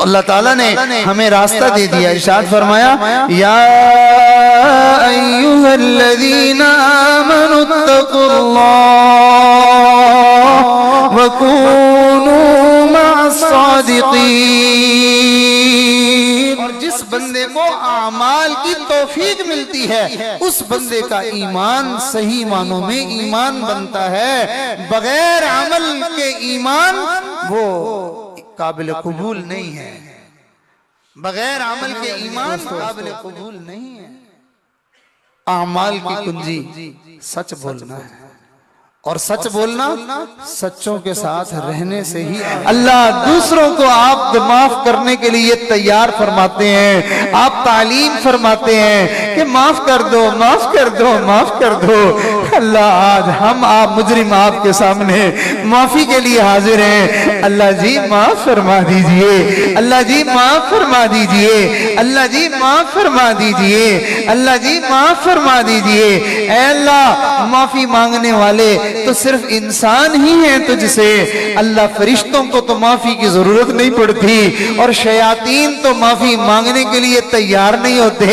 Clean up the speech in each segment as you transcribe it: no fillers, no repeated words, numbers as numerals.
اللہ تعالیٰ نے ہمیں راستہ دے دیا، ارشاد فرمایا یا ایھا الذین آمنوا اتقوا اللہ وکونوا مع الصادقین۔ اور جس بندے کو اعمال کی توفیق ملتی ہے اس بندے کا ایمان صحیح معنوں میں ایمان بنتا ہے، بغیر عمل کے ایمان وہ قابل قبول نہیں ہے، بغیر عمل کے ایمان قابل قبول نہیں ہے۔ اعمال کی کنجی سچ بولنا ہے، اور سچ بولنا سچوں کے ساتھ رہنے سے ہی اللہ دوسروں کو آپ معاف کرنے کے لیے تیار فرماتے ہیں، آپ تعلیم فرماتے ہیں کہ معاف کر دو، معاف کر دو، معاف کر دو۔ اللہ آج ہم آپ مجرم آپ کے سامنے معافی کے لیے حاضر ہیں، اللہ جی معاف فرما دیجئے، اللہ جی معاف فرما دیجئے، اللہ جی معاف فرما دیجئے، اللہ جی معاف فرما دیجئے۔ اے اللہ معافی مانگنے والے تو صرف انسان ہی ہیں تجھ سے، اللہ فرشتوں کو تو معافی کی ضرورت نہیں پڑتی، اور شیاطین تو معافی مانگنے کے لیے تیار نہیں ہوتے۔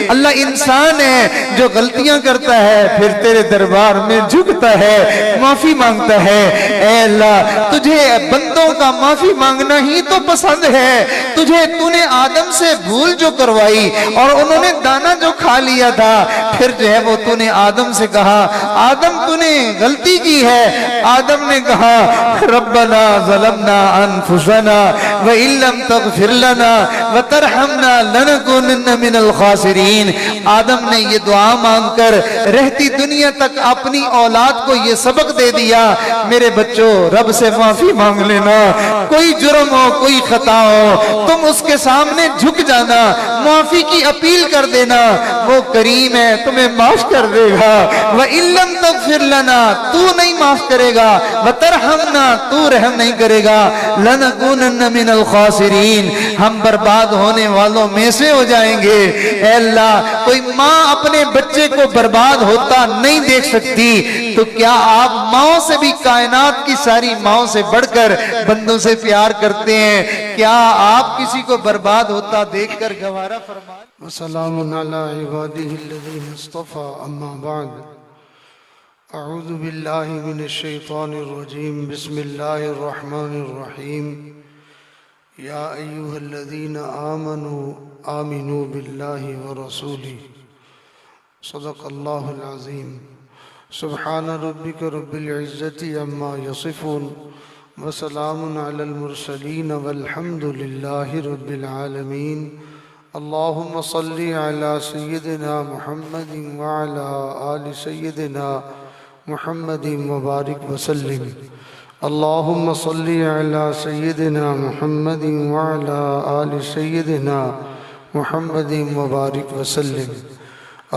اللہ انسان ہے جو غلطیاں کرتا ہے پھر تیرے دربار میں جھکتا ہے، معافی مانگتا ہے۔ اے اللہ تجھے بندوں کا معافی مانگنا ہی تو پسند ہے، تو نے آدم سے بھول جو کروائی اور انہوں نے دانا جو کھا لیا تھا، پھر جو ہے وہ تو نے آدم سے کہا آدم تو نے غلطی کی ہے، آدم نے کہا ربنا ظلمنا انفسنا وان لم تغفر لنا وترحمنا لنکونن من الخاسرین۔ آدم نے یہ دعا مانگ کر رہتی دنیا تک اپنی اولاد کو یہ سبق دے دیا، میرے بچوں رب سے معافی مانگ لینا، کوئی جرم ہو کوئی خطا ہو تم اس کے سامنے جھک جانا، معافی کی اپیل کر دینا، وہ کریم ہے تمہیں معاف کر دے گا۔ وَإِن لَّمْ تَغْفِرْ لَنَا تو نہیں معاف کرے گا، وَتَرْحَمْنَا تو رحم نہیں کرے گا، لَنَكُونَنَّ مِنَ الْخَاسِرِينَ ہم برباد ہونے والوں میں سے ہو جائیں گے۔ اے اللہ کوئی ماں اپنے بچے کو برباد ہوتا نہیں دیکھ سکتی، تو کیا آپ ماؤں سے بھی کائنات کی ساری ماؤں سے بڑھ کر بندوں سے پیار کرتے ہیں؟ کیا آپ کسی کو برباد ہوتا دیکھ کر گوارا فرمائیں؟ وسلام علی عباده الذین اصطفى اما بعد اعوذ باللہ من الشیطان الرجیم بسم اللہ الرحمن الرحیم یا ایہا الذین آمنوا آمنوا باللہ ورسولہ صدق اللہ العظیم سبحان ربک رب العزت عما یصفون وسلام علی المرسلین والحمد للہ رب العالمین اللہم صلی علی سیدنا محمد وعلی آل سیدنا محمد مبارک وسلم اللہم صلی علی سیدنا محمد وعلی آل سیدنا محمد مبارک وسلم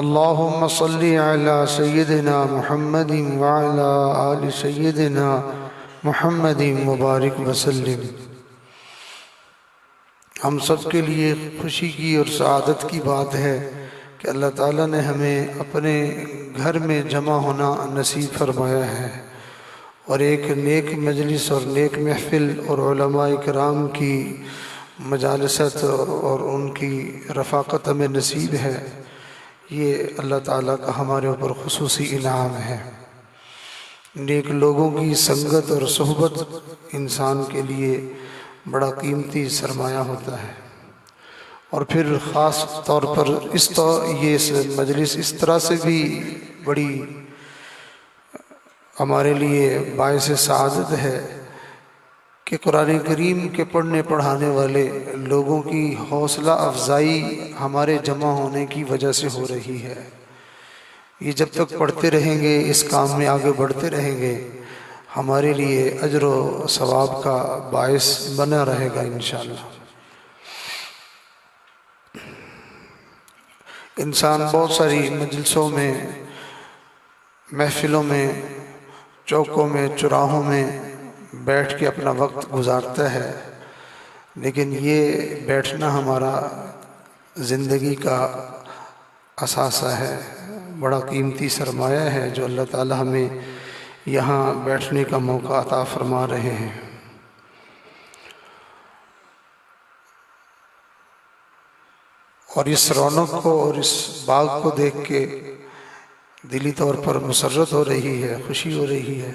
اللہم صلی علی سیدنا محمد وعلی آل سیدنا محمد مبارک وسلم۔ ہم سب کے لیے خوشی کی اور سعادت کی بات ہے کہ اللہ تعالیٰ نے ہمیں اپنے گھر میں جمع ہونا نصیب فرمایا ہے، اور ایک نیک مجلس اور نیک محفل اور علماء کرام کی مجالست اور ان کی رفاقت ہمیں نصیب ہے، یہ اللہ تعالیٰ کا ہمارے اوپر خصوصی انعام ہے۔ نیک لوگوں کی سنگت اور صحبت انسان کے لیے بڑا قیمتی سرمایہ ہوتا ہے، اور پھر خاص طور پر یہ مجلس اس طرح سے بھی بڑی ہمارے لیے باعث سعادت ہے کہ قرآن کریم کے پڑھنے پڑھانے والے لوگوں کی حوصلہ افزائی ہمارے جمع ہونے کی وجہ سے ہو رہی ہے۔ یہ جب تک پڑھتے رہیں گے، اس کام میں آگے بڑھتے رہیں گے، ہمارے لیے اجر و ثواب کا باعث بنا رہے گا انشاءاللہ۔ انسان بہت ساری مجلسوں میں، محفلوں میں، چوکوں میں، چراہوں میں بیٹھ کے اپنا وقت گزارتا ہے، لیکن یہ بیٹھنا ہمارا زندگی کا اثاثہ ہے، بڑا قیمتی سرمایہ ہے جو اللہ تعالی ہمیں یہاں بیٹھنے کا موقع عطا فرما رہے ہیں۔ اور اس رونق کو اور اس باغ کو دیکھ کے دلی طور پر مسرت ہو رہی ہے، خوشی ہو رہی ہے۔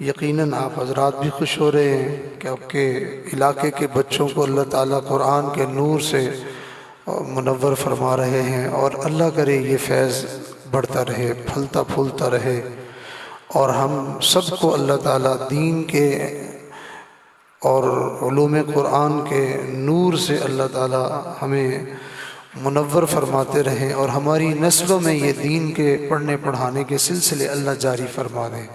یقیناً آپ حضرات بھی خوش ہو رہے ہیں کہ آپ کے علاقے کے بچوں کو اللہ تعالیٰ قرآن کے نور سے منور فرما رہے ہیں، اور اللہ کرے یہ فیض بڑھتا رہے، پھلتا پھولتا رہے، اور ہم سب کو اللہ تعالیٰ دین کے اور علوم قرآن کے نور سے اللہ تعالیٰ ہمیں منور فرماتے رہیں، اور ہماری نسلوں میں یہ دین کے پڑھنے پڑھانے کے سلسلے اللہ جاری فرما دیں۔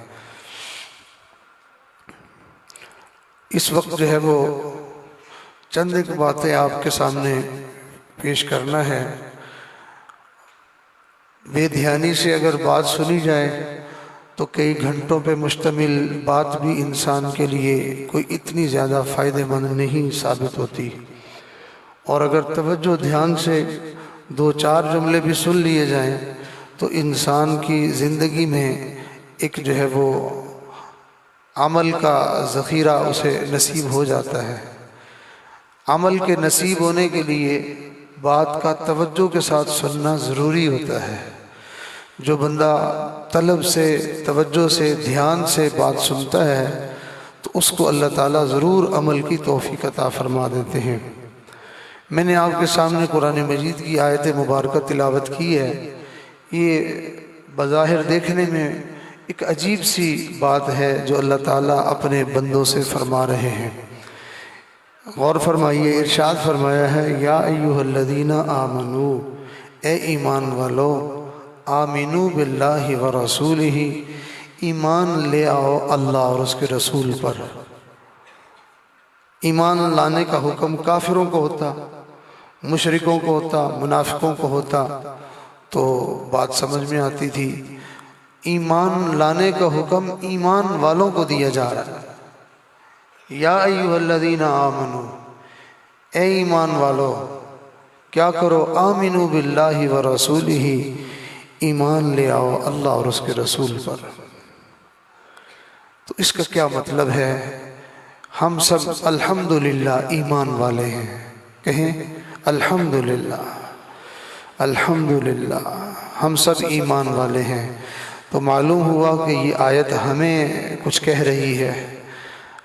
اس وقت جو ہے وہ چند ایک باتیں آپ کے سامنے پیش کرنا ہے۔ بے دھیانی سے اگر بات سنی جائے تو کئی گھنٹوں پہ مشتمل بات بھی انسان کے لیے کوئی اتنی زیادہ فائدہ مند نہیں ثابت ہوتی، اور اگر توجہ دھیان سے دو چار جملے بھی سن لیے جائیں تو انسان کی زندگی میں ایک جو ہے وہ عمل کا ذخیرہ اسے نصیب ہو جاتا ہے۔ عمل کے نصیب ہونے کے لیے بات کا توجہ کے ساتھ سننا ضروری ہوتا ہے۔ جو بندہ طلب سے، توجہ سے، دھیان سے بات سنتا ہے تو اس کو اللہ تعالیٰ ضرور عمل کی توفیق عطا فرما دیتے ہیں۔ میں نے آپ کے سامنے قرآن مجید کی آیت مبارکہ تلاوت کی ہے۔ یہ بظاہر دیکھنے میں ایک عجیب سی بات ہے جو اللہ تعالیٰ اپنے بندوں سے فرما رہے ہیں۔ غور فرمائیے، ارشاد فرمایا ہے یا ایھا الذین آمنو، اے ایمان والو، آمنو باللہ ورسولہ، ایمان لے آؤ اللہ اور اس کے رسول پر۔ ایمان لانے کا حکم کافروں کو ہوتا، مشرکوں کو ہوتا، منافقوں کو ہوتا تو بات سمجھ میں آتی تھی۔ ایمان لانے کا حکم ایمان والوں کو دیا جا رہا ہے۔ یا ایھا الذین آمنو، اے ایمان والو، کیا کرو؟ آمنو باللہ ورسولہ، ایمان لے آؤ اللہ اور اس کے رسول پر۔ تو اس کا کیا مطلب ہے؟ ہم سب الحمدللہ ایمان والے ہیں، کہیں الحمدللہ، الحمدللہ، ہم سب ایمان والے ہیں۔ تو معلوم ہوا کہ یہ آیت ہمیں کچھ کہہ رہی ہے،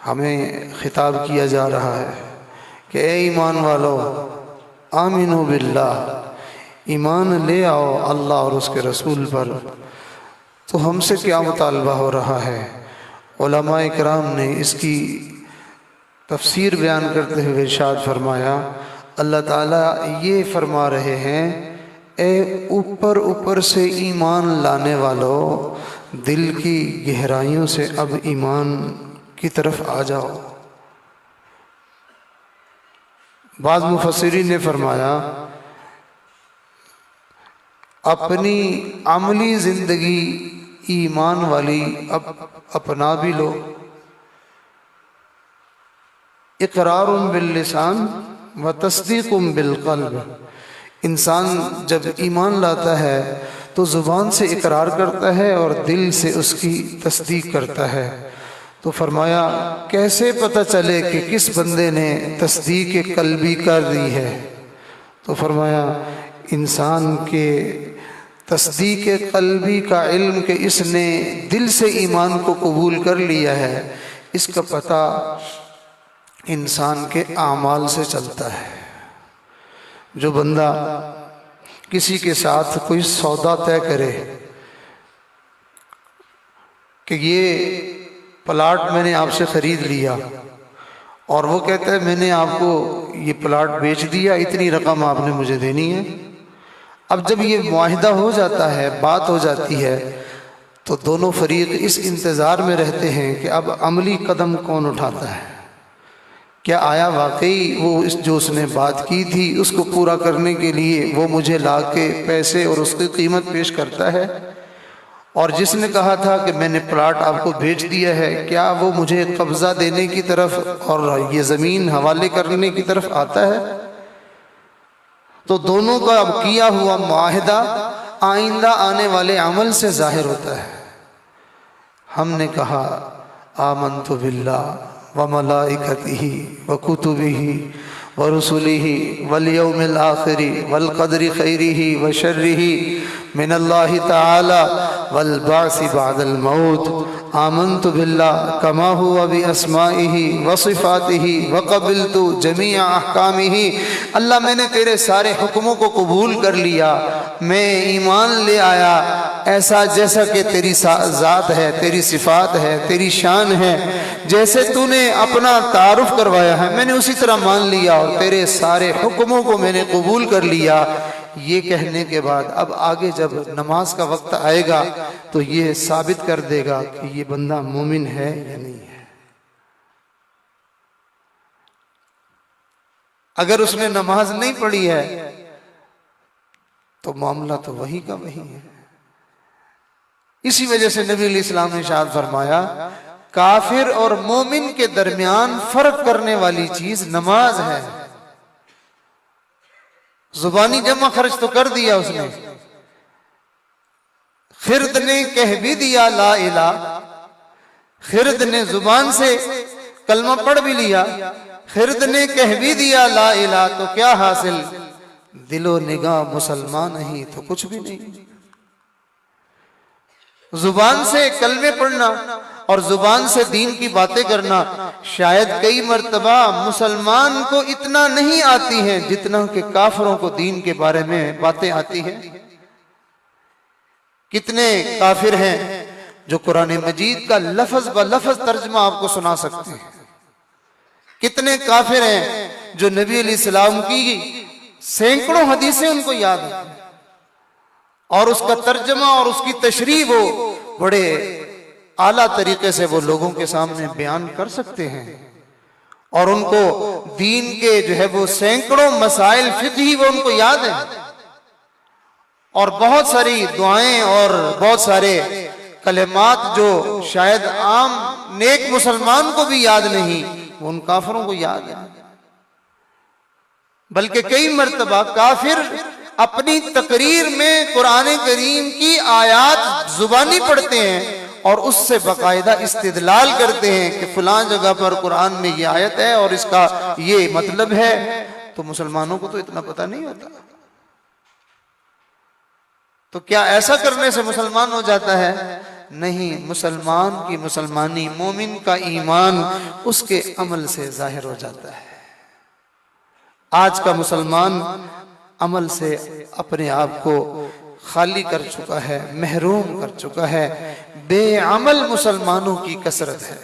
ہمیں خطاب کیا جا رہا ہے کہ اے ایمان والو، آمنو باللہ، ایمان لے آؤ اللہ اور اس کے رسول پر۔ تو ہم سے کیا مطالبہ ہو رہا ہے؟ علماء کرام نے اس کی تفسیر بیان کرتے ہوئے ارشاد فرمایا، اللہ تعالیٰ یہ فرما رہے ہیں، اے اوپر اوپر سے ایمان لانے والو، دل کی گہرائیوں سے اب ایمان کی طرف آ جاؤ۔ بعض مفسرین نے فرمایا اپنی عملی زندگی ایمان والی اب اپنا بھی لو۔ اقرار باللسان و تصدیق بالقلب، انسان جب ایمان لاتا ہے تو زبان سے اقرار کرتا ہے اور دل سے اس کی تصدیق کرتا ہے۔ تو فرمایا کیسے پتہ چلے کہ کس بندے نے تصدیق قلبی کر دی ہے؟ تو فرمایا انسان کے تصدیق قلبی کا علم کہ اس نے دل سے ایمان کو قبول کر لیا ہے، اس کا پتہ انسان کے اعمال سے چلتا ہے۔ جو بندہ کسی کے ساتھ کوئی سودا طے کرے کہ یہ پلاٹ میں نے آپ سے خرید لیا، اور وہ کہتا ہے میں نے آپ کو یہ پلاٹ بیچ دیا، اتنی رقم آپ نے مجھے دینی ہے۔ اب جب یہ معاہدہ ہو جاتا ہے، بات ہو جاتی ہے، تو دونوں فریق اس انتظار میں رہتے ہیں کہ اب عملی قدم کون اٹھاتا ہے۔ کیا آیا واقعی وہ جو اس نے بات کی تھی اس کو پورا کرنے کے لیے وہ مجھے لا کے پیسے اور اس کی قیمت پیش کرتا ہے؟ اور جس نے کہا تھا کہ میں نے پلاٹ آپ کو بیچ دیا ہے، کیا وہ مجھے قبضہ دینے کی طرف اور یہ زمین حوالے کرنے کی طرف آتا ہے؟ تو دونوں کا اب کیا ہوا معاہدہ آئندہ آنے والے عمل سے ظاہر ہوتا ہے۔ ہم نے کہا آمنت باللہ وملائکتہ وکتبہ ورسله واليوم الآخر والقدر خيره وشره من الله تعالى والبعث بعد الموت آمنت بالله كما هو بأسمائه وصفاته وقبلت جميع أحكامه۔ اللہ میں نے تیرے سارے حکموں کو قبول کر لیا، میں ایمان لے آیا ایسا جیسا کہ تیری ذات ہے، تیری صفات ہے، تیری شان ہے، جیسے تو نے اپنا تعارف کروایا ہے میں نے اسی طرح مان لیا، اور تیرے سارے حکموں کو میں نے قبول کر لیا۔ یہ کہنے کے بعد اب آگے جب نماز کا وقت آئے گا تو یہ ثابت کر دے گا کہ یہ بندہ مومن ہے یا نہیں ہے۔ اگر اس نے نماز نہیں پڑھی ہے تو معاملہ تو وہی کا وہی ہے۔ اسی وجہ سے نبی علیہ السلام نے ارشاد فرمایا کافر اور مومن کے درمیان فرق کرنے والی چیز نماز ہے۔ زبانی جمع خرچ تو کر دیا اس نے، خرد نے کہہ بھی دیا لا الہ، خرد نے زبان سے کلمہ پڑھ بھی لیا، خرد نے کہہ بھی دیا لا الہ، تو کیا حاصل؟ دل و نگاہ مسلمان ہی تو کچھ بھی نہیں۔ زبان سے کلمے پڑھنا اور زبان سے دین کی باتیں کرنا شاید کئی مرتبہ مسلمان کو اتنا نہیں آتی ہیں جتنا کہ کافروں کو دین کے بارے میں باتیں آتی ہیں۔ کتنے کافر ہیں جو قرآن مجید کا لفظ بلفظ ترجمہ آپ کو سنا سکتے ہیں، کتنے کافر ہیں جو نبی علیہ السلام کی سینکڑوں حدیثیں ان کو یاد ہیں اور اس کا ترجمہ اور اس کی تشریح وہ بڑے اعلیٰ طریقے سے وہ لوگوں کے سامنے بیان کر سکتے ہیں، اور ان کو دین کے جو ہے وہ سینکڑوں مسائل فقہی وہ ان کو یاد ہیں، اور بہت ساری دعائیں اور بہت سارے کلمات جو شاید عام نیک مسلمان کو بھی یاد نہیں وہ ان کافروں کو یاد ہے۔ بلکہ کئی مرتبہ کافر اپنی تقریر میں قرآن کریم کی آیات زبانی پڑھتے ہیں اور اس سے باقاعدہ استدلال کرتے ہیں کہ فلاں جگہ پر قرآن میں یہ آیت ہے اور اس کا یہ مطلب ہے، تو مسلمانوں کو تو اتنا پتہ نہیں ہوتا۔ تو کیا ایسا کرنے سے مسلمان ہو جاتا ہے؟ نہیں، مسلمان کی مسلمانی، مومن کا ایمان اس کے عمل سے ظاہر ہو جاتا ہے۔ آج کا مسلمان عمل سے اپنے آپ کو خالی کر چکا ہے، محروم کر چکا ہے، بے عمل مسلمانوں کی کثرت ہے۔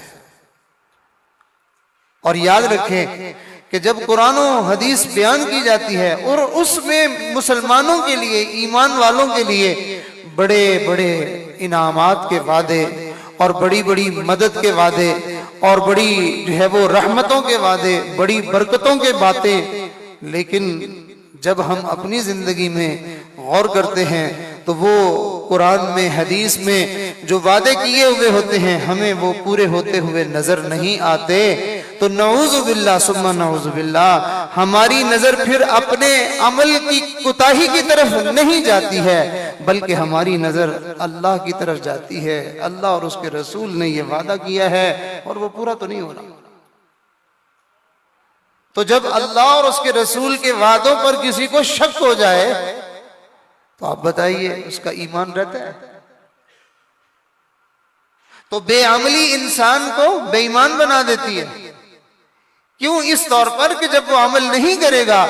اور یاد رکھیں کہ جب قرآن و حدیث بیان کی جاتی ہے اور اس میں مسلمانوں کے لیے، ایمان والوں کے لیے بڑے بڑے انعامات کے وعدے اور بڑی بڑی مدد کے وعدے اور بڑی جو ہے وہ رحمتوں کے وعدے، بڑی برکتوں کے باتیں، لیکن جب ہم اپنی زندگی میں غور کرتے ہیں تو وہ قرآن میں، حدیث میں جو وعدے کیے ہوئے ہوتے ہیں ہمیں وہ پورے ہوتے ہوئے نظر نہیں آتے، تو نعوذ باللہ ثم نعوذ باللہ ہماری نظر پھر اپنے عمل کی کوتاہی کی طرف نہیں جاتی ہے بلکہ ہماری نظر اللہ کی طرف جاتی ہے۔ اللہ اور اس کے رسول نے یہ وعدہ کیا ہے اور وہ پورا تو نہیں ہو رہا۔ تو جب اللہ اور اس کے رسول کے وعدوں پر کسی کو شک ہو جائے تو آپ بتائیے اس کا ایمان رہتا ہے؟ تو بے عملی انسان کو بے ایمان بنا دیتی ہے۔ کیوں؟ اس طور پر کہ جب وہ عمل نہیں کرے گا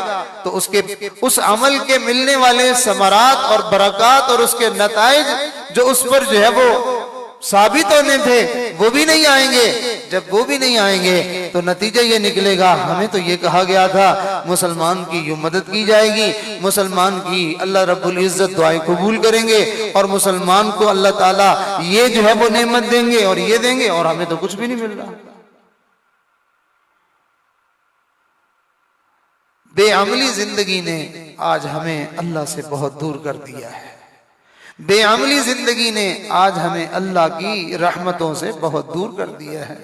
تو اس عمل کے ملنے والے ثمرات اور برکات اور اس کے نتائج جو اس پر جو ہے وہ ثابت ہونے تھے وہ بھی نہیں آئیں گے۔ جب وہ بھی نہیں آئیں گے تو نتیجہ یہ نکلے گا، ہمیں تو یہ کہا گیا تھا مسلمان کی یوں مدد کی جائے گی، مسلمان کی اللہ رب العزت دعائیں قبول کریں گے اور مسلمان کو اللہ تعالیٰ یہ جو ہے وہ نعمت دیں گے اور یہ دیں گے، اور ہمیں تو کچھ بھی نہیں مل رہا۔ بے عملی زندگی نے آج ہمیں اللہ سے بہت دور کر دیا ہے، بے عملی زندگی نے آج ہمیں اللہ کی رحمتوں سے بہت دور کر دیا ہے،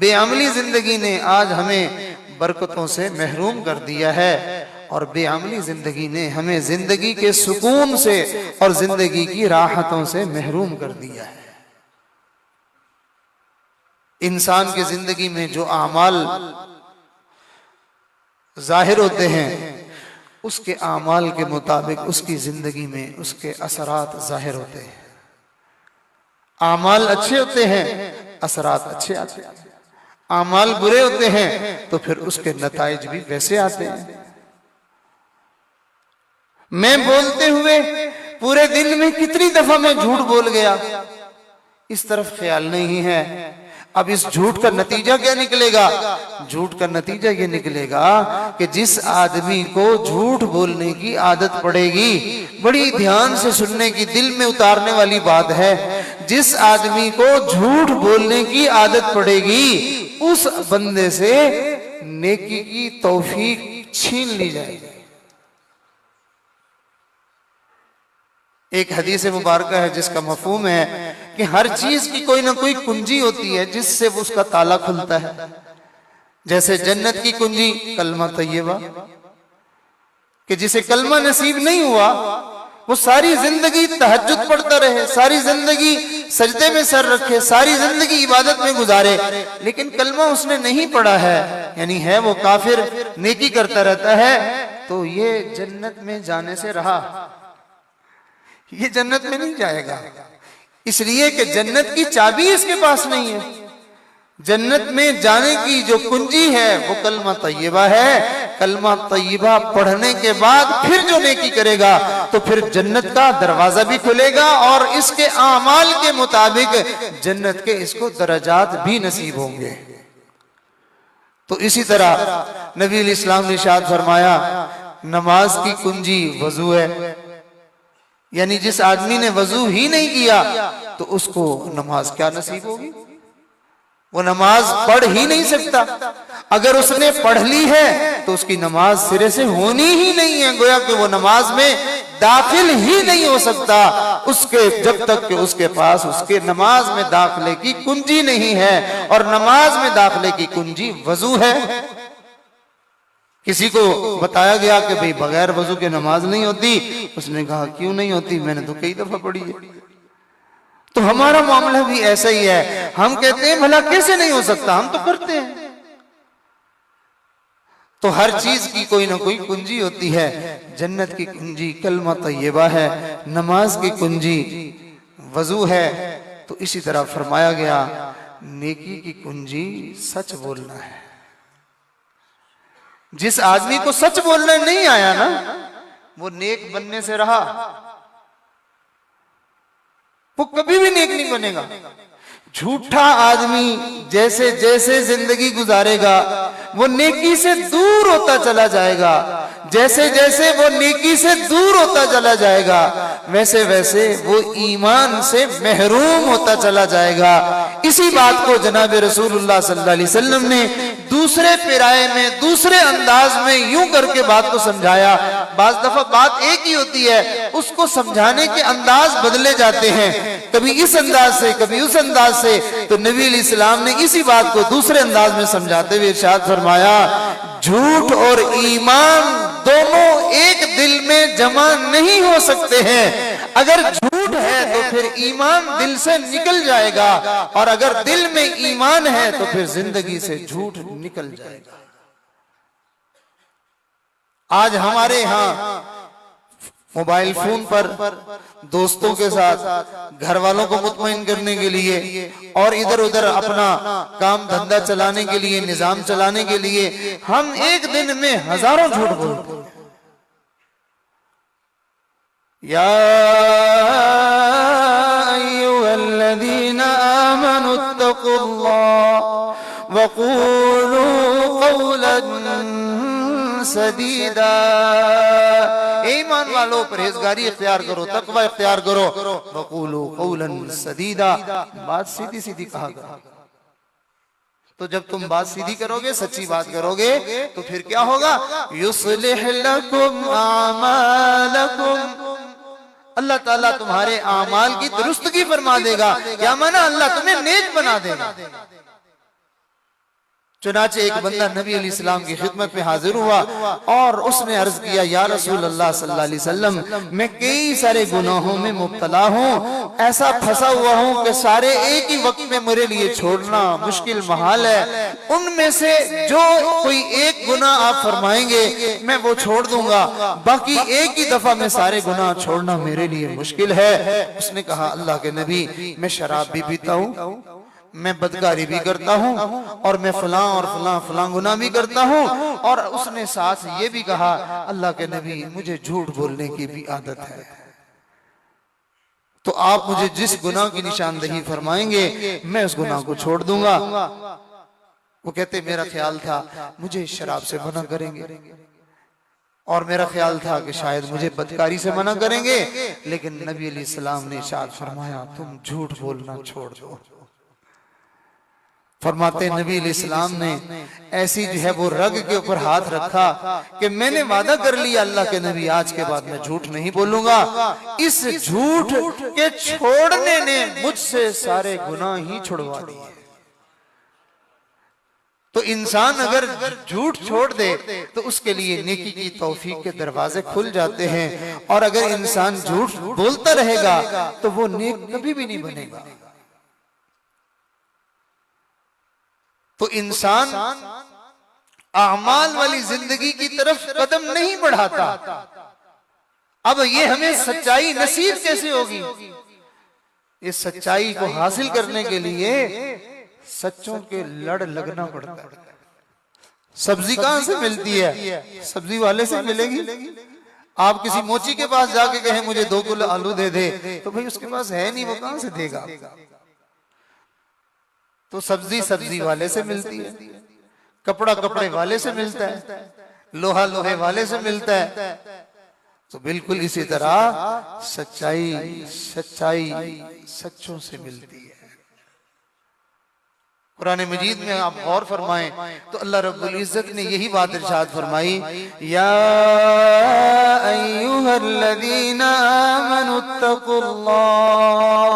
بے عملی زندگی نے آج ہمیں برکتوں سے محروم کر دیا ہے، اور بے عملی زندگی نے ہمیں زندگی کے سکون سے اور زندگی کی راحتوں سے محروم کر دیا ہے۔ انسان کی زندگی میں جو اعمال ظاہر ہوتے ہیں اس کے اعمال کے مطابق اس کی زندگی میں اس کے اثرات ظاہر ہوتے ہیں. اعمال اچھے ہوتے ہیں اثرات اچھے آتے ہیں، اعمال برے ہوتے ہیں تو پھر اس کے نتائج بھی ویسے آتے ہیں. میں بولتے ہوئے پورے دن میں کتنی دفعہ میں جھوٹ بول گیا، اس طرف خیال نہیں ہے. اب اس جھوٹ کا نتیجہ کیا نکلے گا؟ جھوٹ کا نتیجہ یہ نکلے گا کہ جس آدمی کو جھوٹ بولنے کی عادت پڑے گی، بڑی دھیان سے سننے کی، دل میں اتارنے والی بات ہے، جس آدمی کو جھوٹ بولنے کی عادت پڑے گی اس بندے سے نیکی کی توفیق چھین لی جائے گی. ایک حدیث مبارکہ ہے جس کا مفہوم ہے کہ ہر چیز کی کوئی نہ کوئی کنجی ہوتی ہے جس سے اس کا تالا کھلتا ہے. جیسے جنت کی کنجی کلمہ طیبہ، کہ جسے کلمہ نصیب نہیں ہوا وہ ساری زندگی تہجد پڑھتا رہے، ساری زندگی سجدے میں سر رکھے، ساری زندگی عبادت میں گزارے، لیکن کلمہ اس نے نہیں پڑھا ہے، یعنی ہے وہ کافر، نیکی کرتا رہتا ہے، تو یہ جنت میں جانے سے رہا، یہ جنت میں نہیں جائے گا. اس لیے کہ جنت کی چابی اس کے پاس نہیں ہے. جنت میں جانے کی جو کنجی ہے وہ کلمہ طیبہ ہے. کلمہ طیبہ پڑھنے کے بعد پھر جو نیکی کرے گا تو پھر جنت کا دروازہ بھی کھلے گا اور اس کے اعمال کے مطابق جنت کے اس کو درجات بھی نصیب ہوں گے. تو اسی طرح نبی علیہ السلام نے ارشاد فرمایا نماز کی کنجی وضو ہے، یعنی جس آدمی نے وضو ہی نہیں کیا تو اس کو نماز کیا نصیب ہوگی؟ وہ نماز پڑھ ہی نہیں سکتا. اگر اس نے پڑھ لی ہے تو اس کی نماز سرے سے ہونی ہی نہیں ہے، گویا کہ وہ نماز میں داخل ہی نہیں ہو سکتا اس کے جب تک کہ اس کے پاس اس کے نماز میں داخلے کی کنجی نہیں ہے. اور نماز میں داخلے کی کنجی وضو ہے. کسی کو بتایا گیا کہ بھئی بغیر وضو کے نماز نہیں ہوتی، اس نے کہا کیوں نہیں ہوتی؟ میں نے تو کئی دفعہ پڑھی ہے. تو ہمارا معاملہ بھی ایسا ہی ہے، ہم کہتے ہیں بھلا کیسے نہیں ہو سکتا، ہم تو کرتے ہیں. تو ہر چیز کی کوئی نہ کوئی کنجی ہوتی ہے. جنت کی کنجی کلمہ طیبہ ہے، نماز کی کنجی وضو ہے. تو اسی طرح فرمایا گیا نیکی کی کنجی سچ بولنا ہے. جس آدمی کو سچ بولنا نہیں آیا نا وہ نیک بننے سے رہا، وہ کبھی بھی نیک نہیں بنے گا. جھوٹا آدمی جیسے جیسے زندگی گزارے گا وہ نیکی سے دور ہوتا چلا جائے گا. جیسے جیسے وہ نیکی سے دور ہوتا چلا جائے گا ویسے ویسے وہ ایمان سے محروم ہوتا چلا جائے گا. اسی بات کو جناب رسول اللہ صلی اللہ علیہ وسلم نے دوسرے پیرائے میں دوسرے انداز میں یوں کر کے بات کو سمجھایا. بعض دفعہ بات ایک ہی ہوتی ہے، اس کو سمجھانے کے انداز بدلے جاتے ہیں، کبھی اس انداز سے کبھی اس انداز سے. تو نبی علیہ السلام نے اسی بات کو دوسرے انداز میں سمجھاتے ہوئے ارشاد فرمایا جھوٹ اور ایمان دونوں ایک دل میں جمع نہیں ہو سکتے ہیں. اگر جھوٹ ہے تو پھر ایمان دل سے نکل جائے گا، اور اگر دل میں ایمان ہے تو پھر زندگی سے جھوٹ نکل جائے گا. آج ہمارے ہاں موبائل فون پر دوستوں کے ساتھ گھر والوں کو مطمئن کرنے کے لیے اور ادھر ادھر اپنا کام دھندا چلانے کے لیے، نظام چلانے کے لیے ہم ایک دن میں ہزاروں جھوٹ بولتے ہیں. یا ایھا الذین آمنوا اتقوا اللہ وقولوا قولا سدیدا. ایمان والو پرہیزگاری اختیار کرو، تقوی اختیار کرو. وقولوا قولا سدیدا، بات سیدھی سیدھی کہا کرو. تو جب تم بات سیدھی کرو گے، سچی بات کرو گے تو پھر کیا ہوگا؟ یصلح لکم اعمالکم، اللہ تعالیٰ تمہارے اعمال کی درستگی فرما دے گا. کیا مانا؟ اللہ تمہیں نیک بنا دے گا. چنانچہ ایک بندہ نبی علیہ السلام کی خدمت میں حاضر ہوا اور اس نے عرض کیا یا رسول اللہ صلی اللہ علیہ وسلم میں کئی سارے گناہوں میں مبتلا ہوں، ایسا پھنسا ہوا ہوں کہ سارے ایک ہی وقت میں میرے لیے چھوڑنا مشکل محال ہے، ان میں سے جو کوئی ایک گناہ آپ فرمائیں گے میں وہ چھوڑ دوں گا، باقی ایک ہی دفعہ میں سارے گناہ چھوڑنا میرے لیے مشکل ہے۔ اس نے کہا اللہ کے نبی میں شراب بھی پیتا ہوں، میں بدکاری بھی کرتا ہوں، اور میں فلاں اور فلاں گناہ بھی کرتا ہوں، اور اس نے ساتھ یہ بھی کہا اللہ کے نبی مجھے جھوٹ بولنے کی بھی عادت ہے، تو آپ مجھے جس گناہ کی نشاندہی فرمائیں گے میں اس گناہ کو چھوڑ دوں گا۔ وہ کہتے میرا خیال تھا مجھے شراب سے منع کریں گے، اور میرا خیال تھا کہ شاید مجھے بدکاری سے منع کریں گے، لیکن نبی علیہ السلام نے ارشاد فرمایا تم جھوٹ بولنا چھوڑ دو۔ فرماتے نبی علیہ السلام نے ایسی جو ہے وہ رگ کے اوپر ہاتھ رکھا کہ میں نے وعدہ کر لیا اللہ کے نبی آج کے بعد میں جھوٹ نہیں بولوں گا، اس جھوٹ کے چھوڑنے نے مجھ سے سارے گناہ ہی چھڑوا دیے۔ تو انسان اگر جھوٹ چھوڑ دے تو اس کے لیے نیکی کی توفیق کے دروازے کھل جاتے ہیں، اور اگر انسان جھوٹ بولتا رہے گا تو وہ نیک کبھی بھی نہیں بنے گا۔ تو انسان اعمال والی زندگی کی طرف قدم نہیں بڑھاتا۔ اب یہ ہمیں سچائی نصیب کیسے ہوگی؟ اس سچائی کو حاصل کرنے کے لیے سچوں کے لڑ لگنا پڑتا ہے۔ سبزی کہاں سے ملتی ہے؟ سبزی والے سے ملے گی۔ آپ کسی موچی کے پاس جا کے کہیں مجھے 2 کلو آلو دے دے تو بھئی اس کے پاس ہے نہیں، وہ کہاں سے دے گا؟ تو سبزی والے سے ملتی ہے، کپڑا کپڑے والے سے ملتا ہے، لوہا لوہے والے سے ملتا ہے۔ تو بالکل اسی طرح سچائی سچوں سے ملتی ہے۔ قرآن مجید میں آپ غور فرمائیں تو اللہ رب العزت نے یہی بات ارشاد فرمائی یا ایھا الذین آمنوا اتقوا اللہ،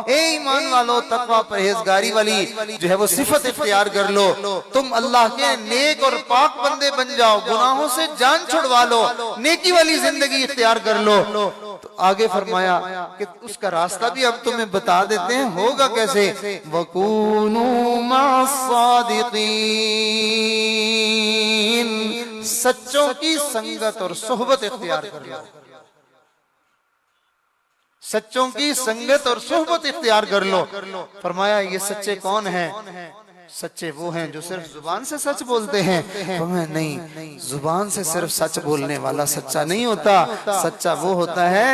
اے ایمان والو تقوی پرہیزگاری والی جو ہے وہ صفت اختیار کر لو، تم اللہ کے نیک اور پاک بندے بن جاؤ، گناہوں سے جان چھڑوا لو، نیکی والی زندگی اختیار کر لو۔ تو آگے فرمایا کہ اس کا راستہ بھی اب تمہیں بتا دیتے ہیں ہوگا کیسے، وَكُونُوا مَعَ الصَّادِقِينَ، سچوں کی سنگت اور صحبت اختیار کر لو، سچوں کی سنگت اور صحبت اختیار کر لو۔ فرمایا یہ سچے کون ہیں؟ سچے وہ ہیں جو صرف زبان سے سچ بولتے ہیں۔ فرمایا نہیں، زبان سے صرف سچ بولنے والا سچا نہیں ہوتا، سچا وہ ہوتا ہے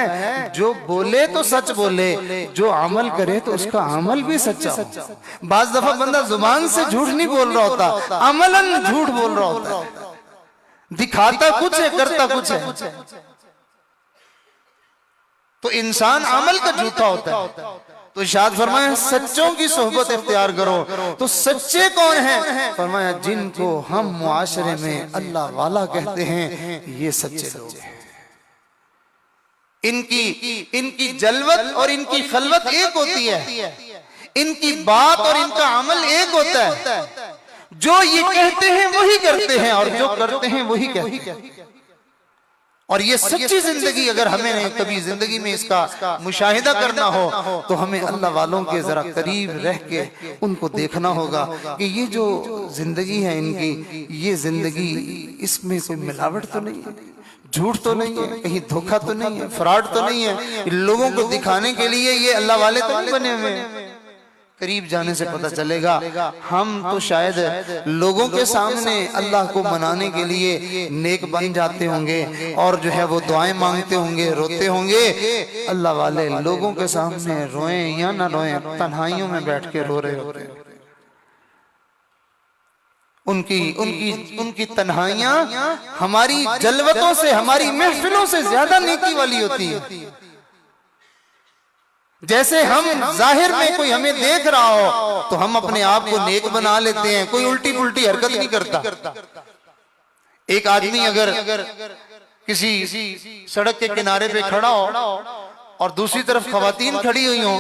جو بولے تو سچ بولے، جو عمل کرے تو اس کا عمل بھی سچا ہو۔ بعض دفعہ بندہ زبان سے جھوٹ نہیں بول رہا ہوتا، عملاً جھوٹ بول رہا ہوتا ہے، دکھاتا کچھ ہے کرتا کچھ ہے۔ تو انسان عمل کا جھوٹا ہوتا ہے۔ تو ارشاد فرمایا سچوں کی صحبت اختیار کرو۔ تو سچے کون ہیں؟ فرمایا جن کو ہم معاشرے میں اللہ والا کہتے ہیں، یہ سچے لوگ ہیں۔ ان کی جلوت اور ان کی خلوت ایک ہوتی ہے، ان کی بات اور ان کا عمل ایک ہوتا ہے۔ جو یہ کہتے ہیں وہی کرتے ہیں، اور جو کرتے ہیں وہی کہتے ہیں۔ اور یہ سچی زندگی اگر ہمیں کبھی زندگی میں اس کا مشاہدہ کرنا ہو تو ہمیں اللہ والوں کے ذرا قریب رہ کے ان کو دیکھنا ہوگا کہ یہ جو زندگی ہے ان کی، یہ زندگی اس میں کوئی ملاوٹ تو نہیں ہے، جھوٹ تو نہیں ہے، کہیں دھوکہ تو نہیں ہے، فراڈ تو نہیں ہے، لوگوں کو دکھانے کے لیے یہ اللہ والے تو نہیں بنے ہوئے ہیں۔ قریب جانے سے پتہ چلے گا ہم تو شاید لوگوں کے سامنے اللہ کو منانے کے لیے نیک بن جاتے ہوں گے اور جو ہے وہ دعائیں مانگتے ہوں گے، روتے ہوں گے، اللہ والے لوگوں کے سامنے روئیں یا نہ روئیں تنہائیوں میں بیٹھ کے رو رہے ہوتے ہیں۔ ان کی تنہائیاں ہماری جلوتوں سے، ہماری محفلوں سے زیادہ نیکی والی ہوتی ہے۔ جیسے ہم ظاہر میں کوئی ہمیں دیکھ رہا ہو تو ہم اپنے آپ کو نیک بنا لیتے ہیں، کوئی الٹی پلٹی حرکت نہیں کرتا۔ ایک آدمی اگر کسی سڑک کے کنارے پہ کھڑا ہو اور دوسری طرف خواتین کھڑی ہوئی ہوں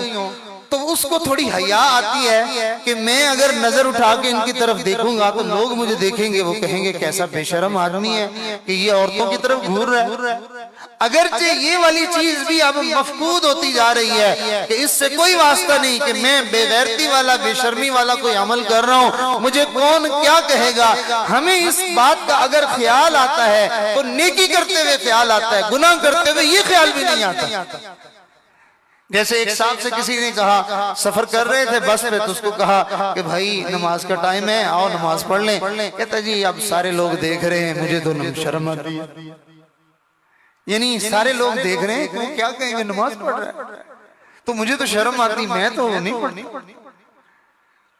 تو اس کو تھوڑی حیا آتی ہے کہ میں اگر نظر اٹھا کے ان کی طرف دیکھوں گا تو لوگ مجھے دیکھیں گے، وہ کہیں گے کیسا بے شرم آدمی ہے کہ یہ عورتوں کی طرف گھور رہا ہے۔ اگرچہ یہ والی چیز بھی اب مفقود ہوتی جا رہی ہے کہ اس سے کوئی واسطہ نہیں کہ میں بے غیرتی والا، بے شرمی والا کوئی عمل کر رہا ہوں، مجھے کون کیا کہے گا۔ ہمیں اس بات کا اگر خیال آتا ہے تو نیکی کرتے ہوئے خیال آتا ہے، گناہ کرتے ہوئے یہ خیال بھی نہیں آتا۔ جیسے ایک صاحب سے کسی نے کہا، سفر کر رہے تھے بس پہ، تو اس کو کہا کہ بھائی نماز کا ٹائم ہے، آؤ نماز پڑھ لیں۔ کہتا جی اب سارے لوگ دیکھ رہے ہیں، مجھے تو شرم آتی ہے۔ یعنی سارے لوگ دیکھ رہے ہیں کہ وہ کیا کہیں گے، نماز پڑھ رہا ہے تو مجھے تو شرم آتی، میں تو نہیں پڑھنی۔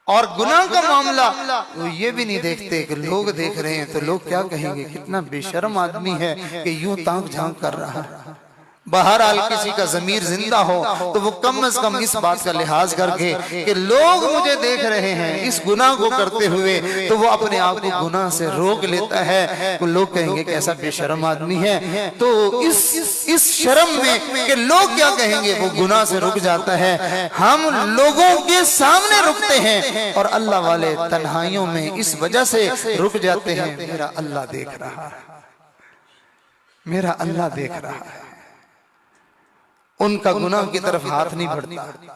اور گناہ کا معاملہ وہ یہ بھی نہیں دیکھتے کہ لوگ دیکھ رہے ہیں تو لوگ کیا کہیں گے، کتنا بے شرم آدمی ہے کہ یوں تانک جھانک کر رہا ہے۔ بہرحال کسی کا ضمیر زندہ ہو تو وہ کم از کم اس بات کا لحاظ کر کے کہ لوگ مجھے دیکھ رہے ہیں اس گناہ کو کرتے ہوئے، تو وہ اپنے آپ کو گناہ سے روک لیتا ہے۔ تو لوگ کہیں گے کہ ایسا بے شرم آدمی ہے، تو اس شرم میں کہ لوگ کیا کہیں گے وہ گناہ سے رک جاتا ہے۔ ہم لوگوں کے سامنے رکتے ہیں اور اللہ والے تنہائیوں میں اس وجہ سے رک جاتے ہیں، میرا اللہ دیکھ رہا ہے، میرا اللہ دیکھ رہا ہے۔ ان کا گناہ کی طرف ہاتھ نہیں بڑھتا۔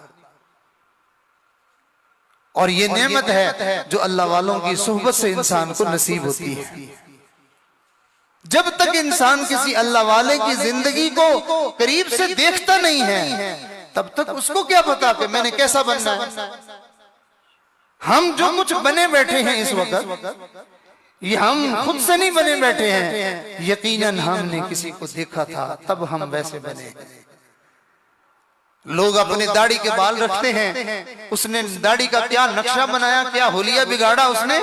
اور یہ نعمت ہے جو اللہ والوں کی صحبت سے انسان کو نصیب ہوتی ہے۔ جب تک انسان کسی اللہ والے کی زندگی کو قریب سے دیکھتا نہیں ہے تب تک اس کو کیا پتا کہ میں نے کیسا بننا ہے۔ ہم جو کچھ بنے بیٹھے ہیں اس وقت، یہ ہم خود سے نہیں بنے بیٹھے ہیں، یقیناً ہم نے کسی کو دیکھا تھا تب ہم ویسے بنے۔ لوگ اپنے داڑھی کے بال رکھتے ہیں، اس نے داڑھی کا کیا نقشہ بنایا، کیا حلیہ بگاڑا اس نے،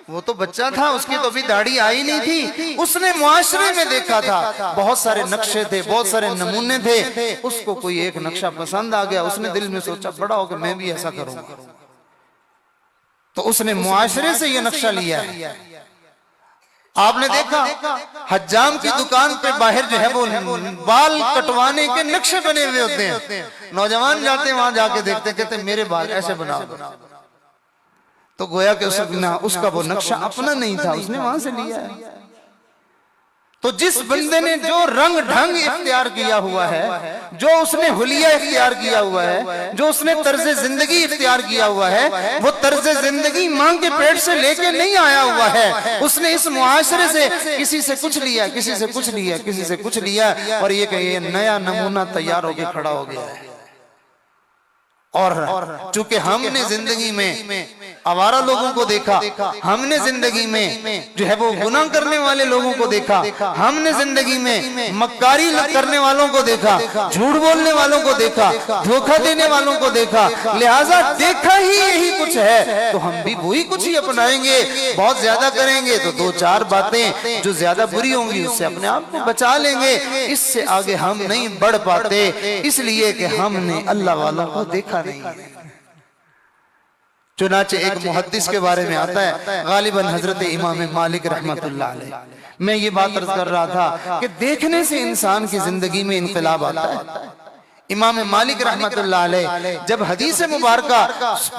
وہ تو بچہ تھا، اس کی تو ابھی داڑھی آئی نہیں تھی، اس نے معاشرے میں دیکھا تھا، بہت سارے نقشے تھے، بہت سارے نمونے تھے، اس کو کوئی ایک نقشہ پسند آ گیا، اس نے دل میں سوچا بڑا ہو کہ میں بھی ایسا کروں گا، تو اس نے معاشرے سے یہ نقشہ لیا ہے۔ آپ نے دیکھا حجام کی دکان پہ باہر جو ہے وہ بال کٹوانے کے نقشے بنے ہوئے ہوتے ہیں، نوجوان جاتے ہیں وہاں جا کے دیکھتے ہیں، کہتے ہیں میرے بال ایسے بناؤ، تو گویا کہ اس کا وہ نقشہ اپنا نہیں تھا، اس نے وہاں سے لیا ہے۔ تو جس بندے نے جو رنگ ڈھنگ اختیار کیا ہوا ہے، جو اس نے حلیہ اختیار کیا ہوا ہے، جو اس نے طرز زندگی اختیار کیا ہوا ہے، وہ طرز زندگی ماں کے پیٹ سے لے کے نہیں آیا ہوا ہے، اس نے اس معاشرے سے کسی سے کچھ لیا، کسی سے کچھ لیا، کسی سے کچھ لیا، اور یہ کہ یہ نیا نمونہ تیار ہو کے کھڑا ہو گیا ہے۔ اور چونکہ ہم نے زندگی میں آوارہ لوگوں کو دیکھا، ہم نے زندگی میں جو ہے وہ گناہ کرنے والے لوگوں کو دیکھا، ہم نے زندگی میں مکاری کرنے والوں کو دیکھا، جھوٹ بولنے والوں کو دیکھا، دھوکہ دینے والوں کو دیکھا، لہٰذا دیکھا ہی یہی کچھ ہے تو ہم بھی وہی کچھ ہی اپنائیں گے۔ بہت زیادہ کریں گے تو دو چار باتیں جو زیادہ بری ہوں گی اس سے اپنے آپ کو بچا لیں گے، اس سے آگے ہم نہیں بڑھ پاتے، اس لیے کہ ہم نے اللہ والوں کو دیکھا نہیں ہے۔ چنانچہ ایک محدث کے بارے میں آتا ہے، غالباً حضرت امام مالک رحمت اللہ علیہ، میں یہ بات عرض کر رہا تھا کہ دیکھنے سے انسان کی زندگی میں انقلاب آتا ہے۔ امام مالک رحمت اللہ علیہ جب حدیث مبارکہ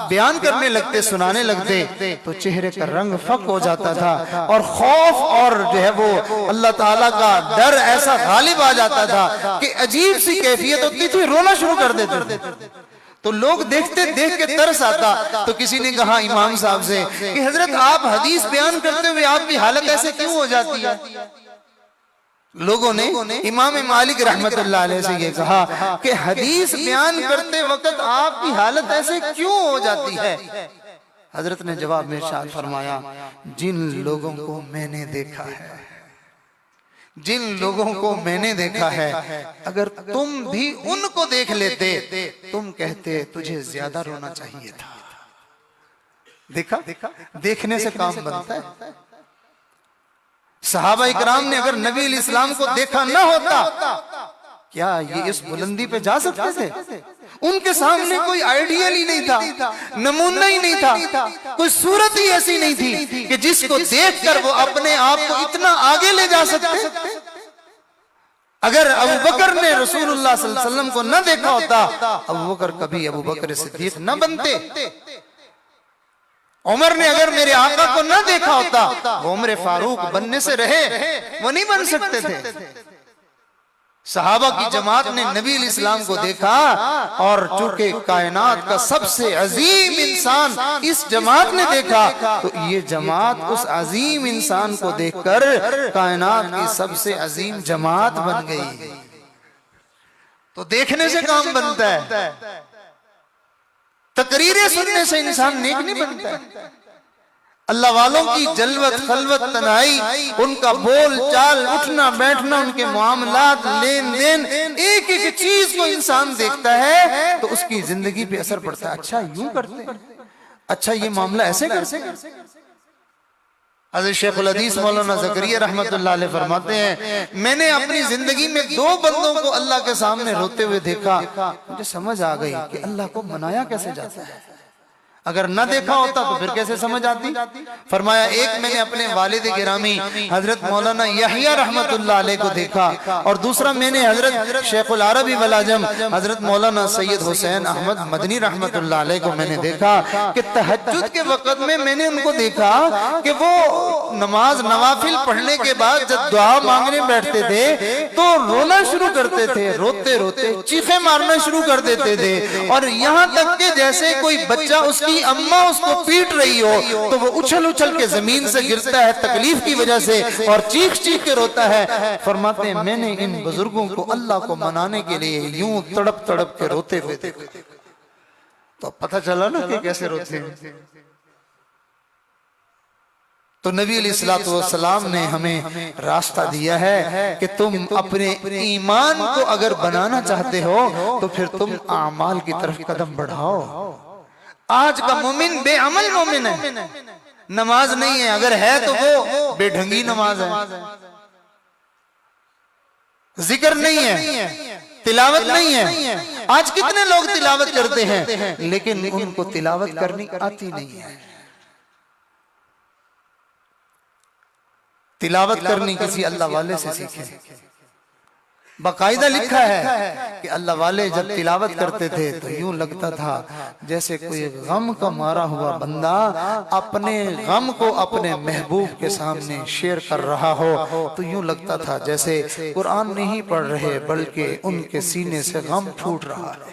بیان کرنے لگتے، سنانے لگتے، تو چہرے کا رنگ فق ہو جاتا تھا، اور خوف اور جو ہے وہ اللہ تعالیٰ کا ڈر ایسا غالب آ جاتا تھا کہ عجیب سی کیفیت ہوتی تھی، رونا شروع کر دیتے تھے۔ تو لوگ دیکھتے دیکھ کے ترس آتا، تو کسی نے کہا امام صاحب سے کہ حضرت آپ حدیث بیان کرتے ہوئے آپ کی حالت ایسے کیوں ہو جاتی ہے؟ لوگوں نے امام مالک رحمت اللہ علیہ سے یہ کہا کہ حدیث بیان کرتے وقت آپ کی حالت ایسے کیوں ہو جاتی ہے؟ حضرت نے جواب میں ارشاد فرمایا، جن لوگوں کو میں نے دیکھا ہے، جن لوگوں کو میں نے دیکھا ہے، اگر تم بھی ان کو دیکھ لیتے تم کہتے تجھے زیادہ رونا چاہیے تھا۔ دیکھا، دیکھنے سے کام بنتا ہے۔ صحابہ اکرام نے اگر نبی علیہ السلام کو دیکھا نہ ہوتا، کیا یہ اس بلندی پہ جا سکتے تھے؟ ان کے سامنے کوئی آئیڈیل ہی نہیں تھا، نمونہ ہی نہیں تھا، کوئی صورت ہی ایسی نہیں تھی کہ جس کو دیکھ کر وہ اپنے آپ کو اتنا آگے لے جا سکتے۔ اگر ابو بکر نے رسول اللہ صلی اللہ علیہ وسلم کو نہ دیکھا ہوتا، ابو بکر کبھی ابو بکر صدیق نہ بنتے۔ عمر نے اگر میرے آقا کو نہ دیکھا ہوتا، وہ عمر فاروق بننے سے رہے، وہ نہیں بن سکتے تھے۔ صحابہ کی جماعت نے نبی علیہ السلام کو دیکھا، اور چونکہ کائنات کا سب سے عظیم انسان اس جماعت نے دیکھا، تو یہ جماعت اس عظیم انسان کو دیکھ کر کائنات کی سب سے عظیم جماعت بن گئی۔ تو دیکھنے سے کام بنتا ہے، تقریریں سننے سے انسان نیک نہیں بنتا ہے۔ اللہ والوں کی جلوت خلوت تنہائی، ان کا بول چال اٹھنا بیٹھنا، ان کے معاملات لین دین، ایک ایک چیز کو انسان دیکھتا ہے تو اس کی زندگی پہ اثر پڑتا ہے۔ اچھا یوں کرتے ہیں، اچھا یہ معاملہ ایسے کرتے ہیں۔ حضرت شیخ الحدیث مولانا زکریا رحمت اللہ علیہ فرماتے ہیں، میں نے اپنی زندگی میں 2 بندوں کو اللہ کے سامنے روتے ہوئے دیکھا، مجھے سمجھ آ گئی کہ اللہ کو منایا کیسے جاتا ہے۔ اگر نہ دیکھا ہوتا تو پھر کیسے سمجھ آتی؟ فرمایا ایک میں نے اپنے والد گرامی حضرت مولانا یحییٰ رحمت اللہ علیہ کو دیکھا، اور دوسرا میں نے حضرت شیخ العربی والعجم حضرت مولانا سید حسین احمد مدنی رحمت اللہ علیہ کو میں نے دیکھا کہ تہجد کے وقت میں نے ان کو دیکھا کہ وہ نماز نوافل پڑھنے کے بعد جب دعا مانگنے بیٹھتے تھے تو رونا شروع کرتے تھے، روتے روتے چیخیں مارنا شروع کر دیتے تھے، اور یہاں تک کہ جیسے کوئی بچہ اس کی اماں اس کو پیٹ رہی ہو تو وہ اچھل اچھل کے زمین سے گرتا ہے تکلیف کی وجہ سے، اور چیخ چیخ کے روتا ہے۔ فرماتے ہیں میں نے ان بزرگوں کو اللہ کو منانے کے لیے یوں تڑپ تڑپ کے روتے ہوئے دیکھا، تو پتہ چلا نا کہ کیسے روتے ہیں۔ تو نبی علیہ السلام نے ہمیں راستہ دیا ہے کہ تم اپنے ایمان کو اگر بنانا چاہتے ہو تو پھر تم اعمال کی طرف قدم بڑھاؤ۔ آج کا مومن بے عمل مومن ہے، نماز نہیں ہے، اگر ہے تو وہ بے ڈھنگی نماز ہے، ذکر نہیں ہے، تلاوت نہیں ہے۔ آج کتنے لوگ تلاوت کرتے ہیں لیکن ان کو تلاوت کرنی آتی نہیں ہے۔ تلاوت کرنی کسی اللہ والے سے سیکھیں۔ باقاعدہ لکھا ہے کہ اللہ والے جب تلاوت کرتے تھے تو یوں لگتا تھا جیسے کوئی غم کا مارا ہوا بندہ اپنے غم کو اپنے محبوب کے سامنے شیئر کر رہا ہو، تو یوں لگتا تھا جیسے قرآن نہیں پڑھ رہے بلکہ ان کے سینے سے غم پھوٹ رہا ہے۔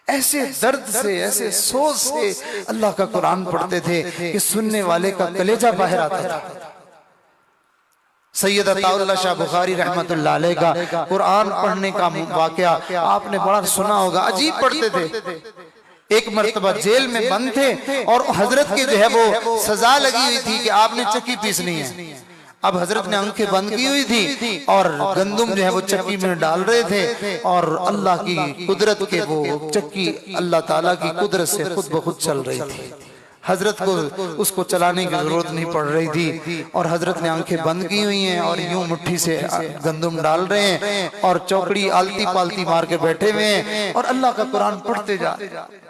ایسے درد سے، ایسے سوز سے اللہ کا قرآن پڑھتے تھے کہ سننے والے کا کلیجہ باہر آتا تھا۔ سید عطا اللہ شاہ بخاری رحمت اللہ علیہ کا قرآن پڑھنے کا واقعہ آپ نے بڑا سنا ہوگا، عجیب پڑھتے تھے۔ ایک مرتبہ جیل میں بند تھے اور حضرت کے جو ہے وہ سزا لگی ہوئی تھی کہ آپ نے چکی پیسنی ہے۔ اب حضرت نے آنکھیں بند کی ہوئی تھی اور گندم جو ہے وہ چکی میں ڈال رہے تھے، اور اللہ کی قدرت کے وہ چکی اللہ تعالیٰ کی قدرت سے خود بخود چل رہی تھی۔ حضرت کو اس کو چلانے کی ضرورت نہیں پڑ رہی تھی، اور حضرت نے آنکھیں بند کی ہوئی ہیں اور یوں مٹھی سے گندم ڈال رہے ہیں اور چوکڑی آلتی پالتی مار کے بیٹھے ہوئے ہیں اور اللہ کا قرآن پڑھتے جا رہے ہیں۔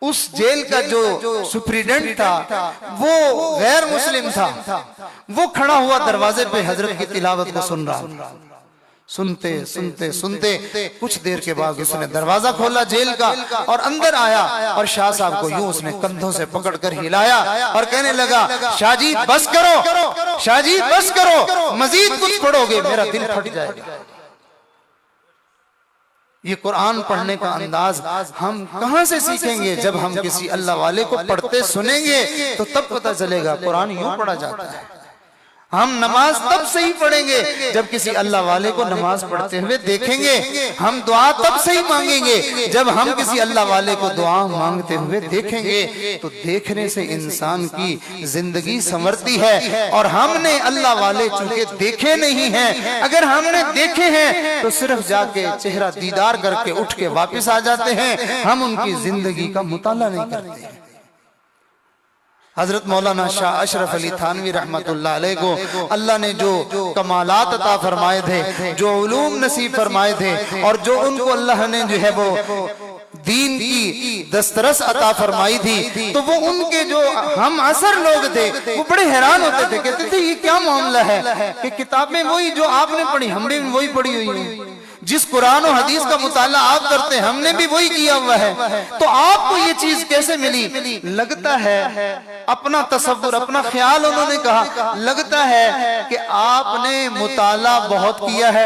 اس جیل کا جو سپریڈنٹ تھا وہ غیر مسلم تھا، وہ کھڑا ہوا دروازے پہ حضرت کی تلاوت کو سن رہا۔ سنتے سنتے سنتے کچھ دیر کے بعد اس نے دروازہ کھولا جیل کا اور اندر آیا، اور شاہ صاحب کو یوں اس نے کندھوں سے پکڑ کر ہلایا اور کہنے لگا، شاہ جی بس کرو، شاہ جی بس کرو، مزید کچھ پڑھو گے میرا دل پھٹ جائے گا۔ یہ قرآن پڑھنے کا انداز ہم کہاں سے سیکھیں گے؟ جب ہم کسی اللہ والے کو پڑھتے سنیں گے تو تب پتہ چلے گا قرآن یوں پڑھا جاتا ہے۔ ہم نماز تب صحیح پڑھیں گے جب کسی اللہ والے کو نماز پڑھتے ہوئے دیکھیں گے، ہم دعا تب صحیح مانگیں گے جب ہم کسی اللہ والے کو دعا مانگتے ہوئے دیکھیں گے۔ تو دیکھنے سے انسان کی زندگی سنورتی ہے، اور ہم نے اللہ والے چونکہ دیکھے نہیں ہیں، اگر ہم نے دیکھے ہیں تو صرف جا کے چہرہ دیدار کر کے اٹھ کے واپس آ جاتے ہیں، ہم ان کی زندگی کا مطالعہ نہیں کرتے ہیں۔ حضرت مولانا شاہ اشرف علی تھانوی رحمت اللہ علیہ کو اللہ نے جو کمالات عطا فرمائے تھے، جو علوم نصیب فرمائے تھے، اور جو ان کو اللہ نے جو ہے وہ دین کی دسترس عطا فرمائی تھی، تو وہ ان کے جو ہم عصر لوگ تھے وہ بڑے حیران ہوتے تھے، کہتے تھے یہ کیا معاملہ ہے کہ کتابیں وہی جو آپ نے پڑھی ہم نے بھی وہی پڑھی ہوئی ہیں، جس قرآن و حدیث کا مطالعہ آپ کرتے ہیں ہم نے بھی وہی کیا ہوا ہے، تو آپ کو یہ چیز کیسے ملی؟ لگتا ہے اپنا تصور اپنا خیال انہوں نے کہا، لگتا ہے کہ آپ نے مطالعہ بہت کیا ہے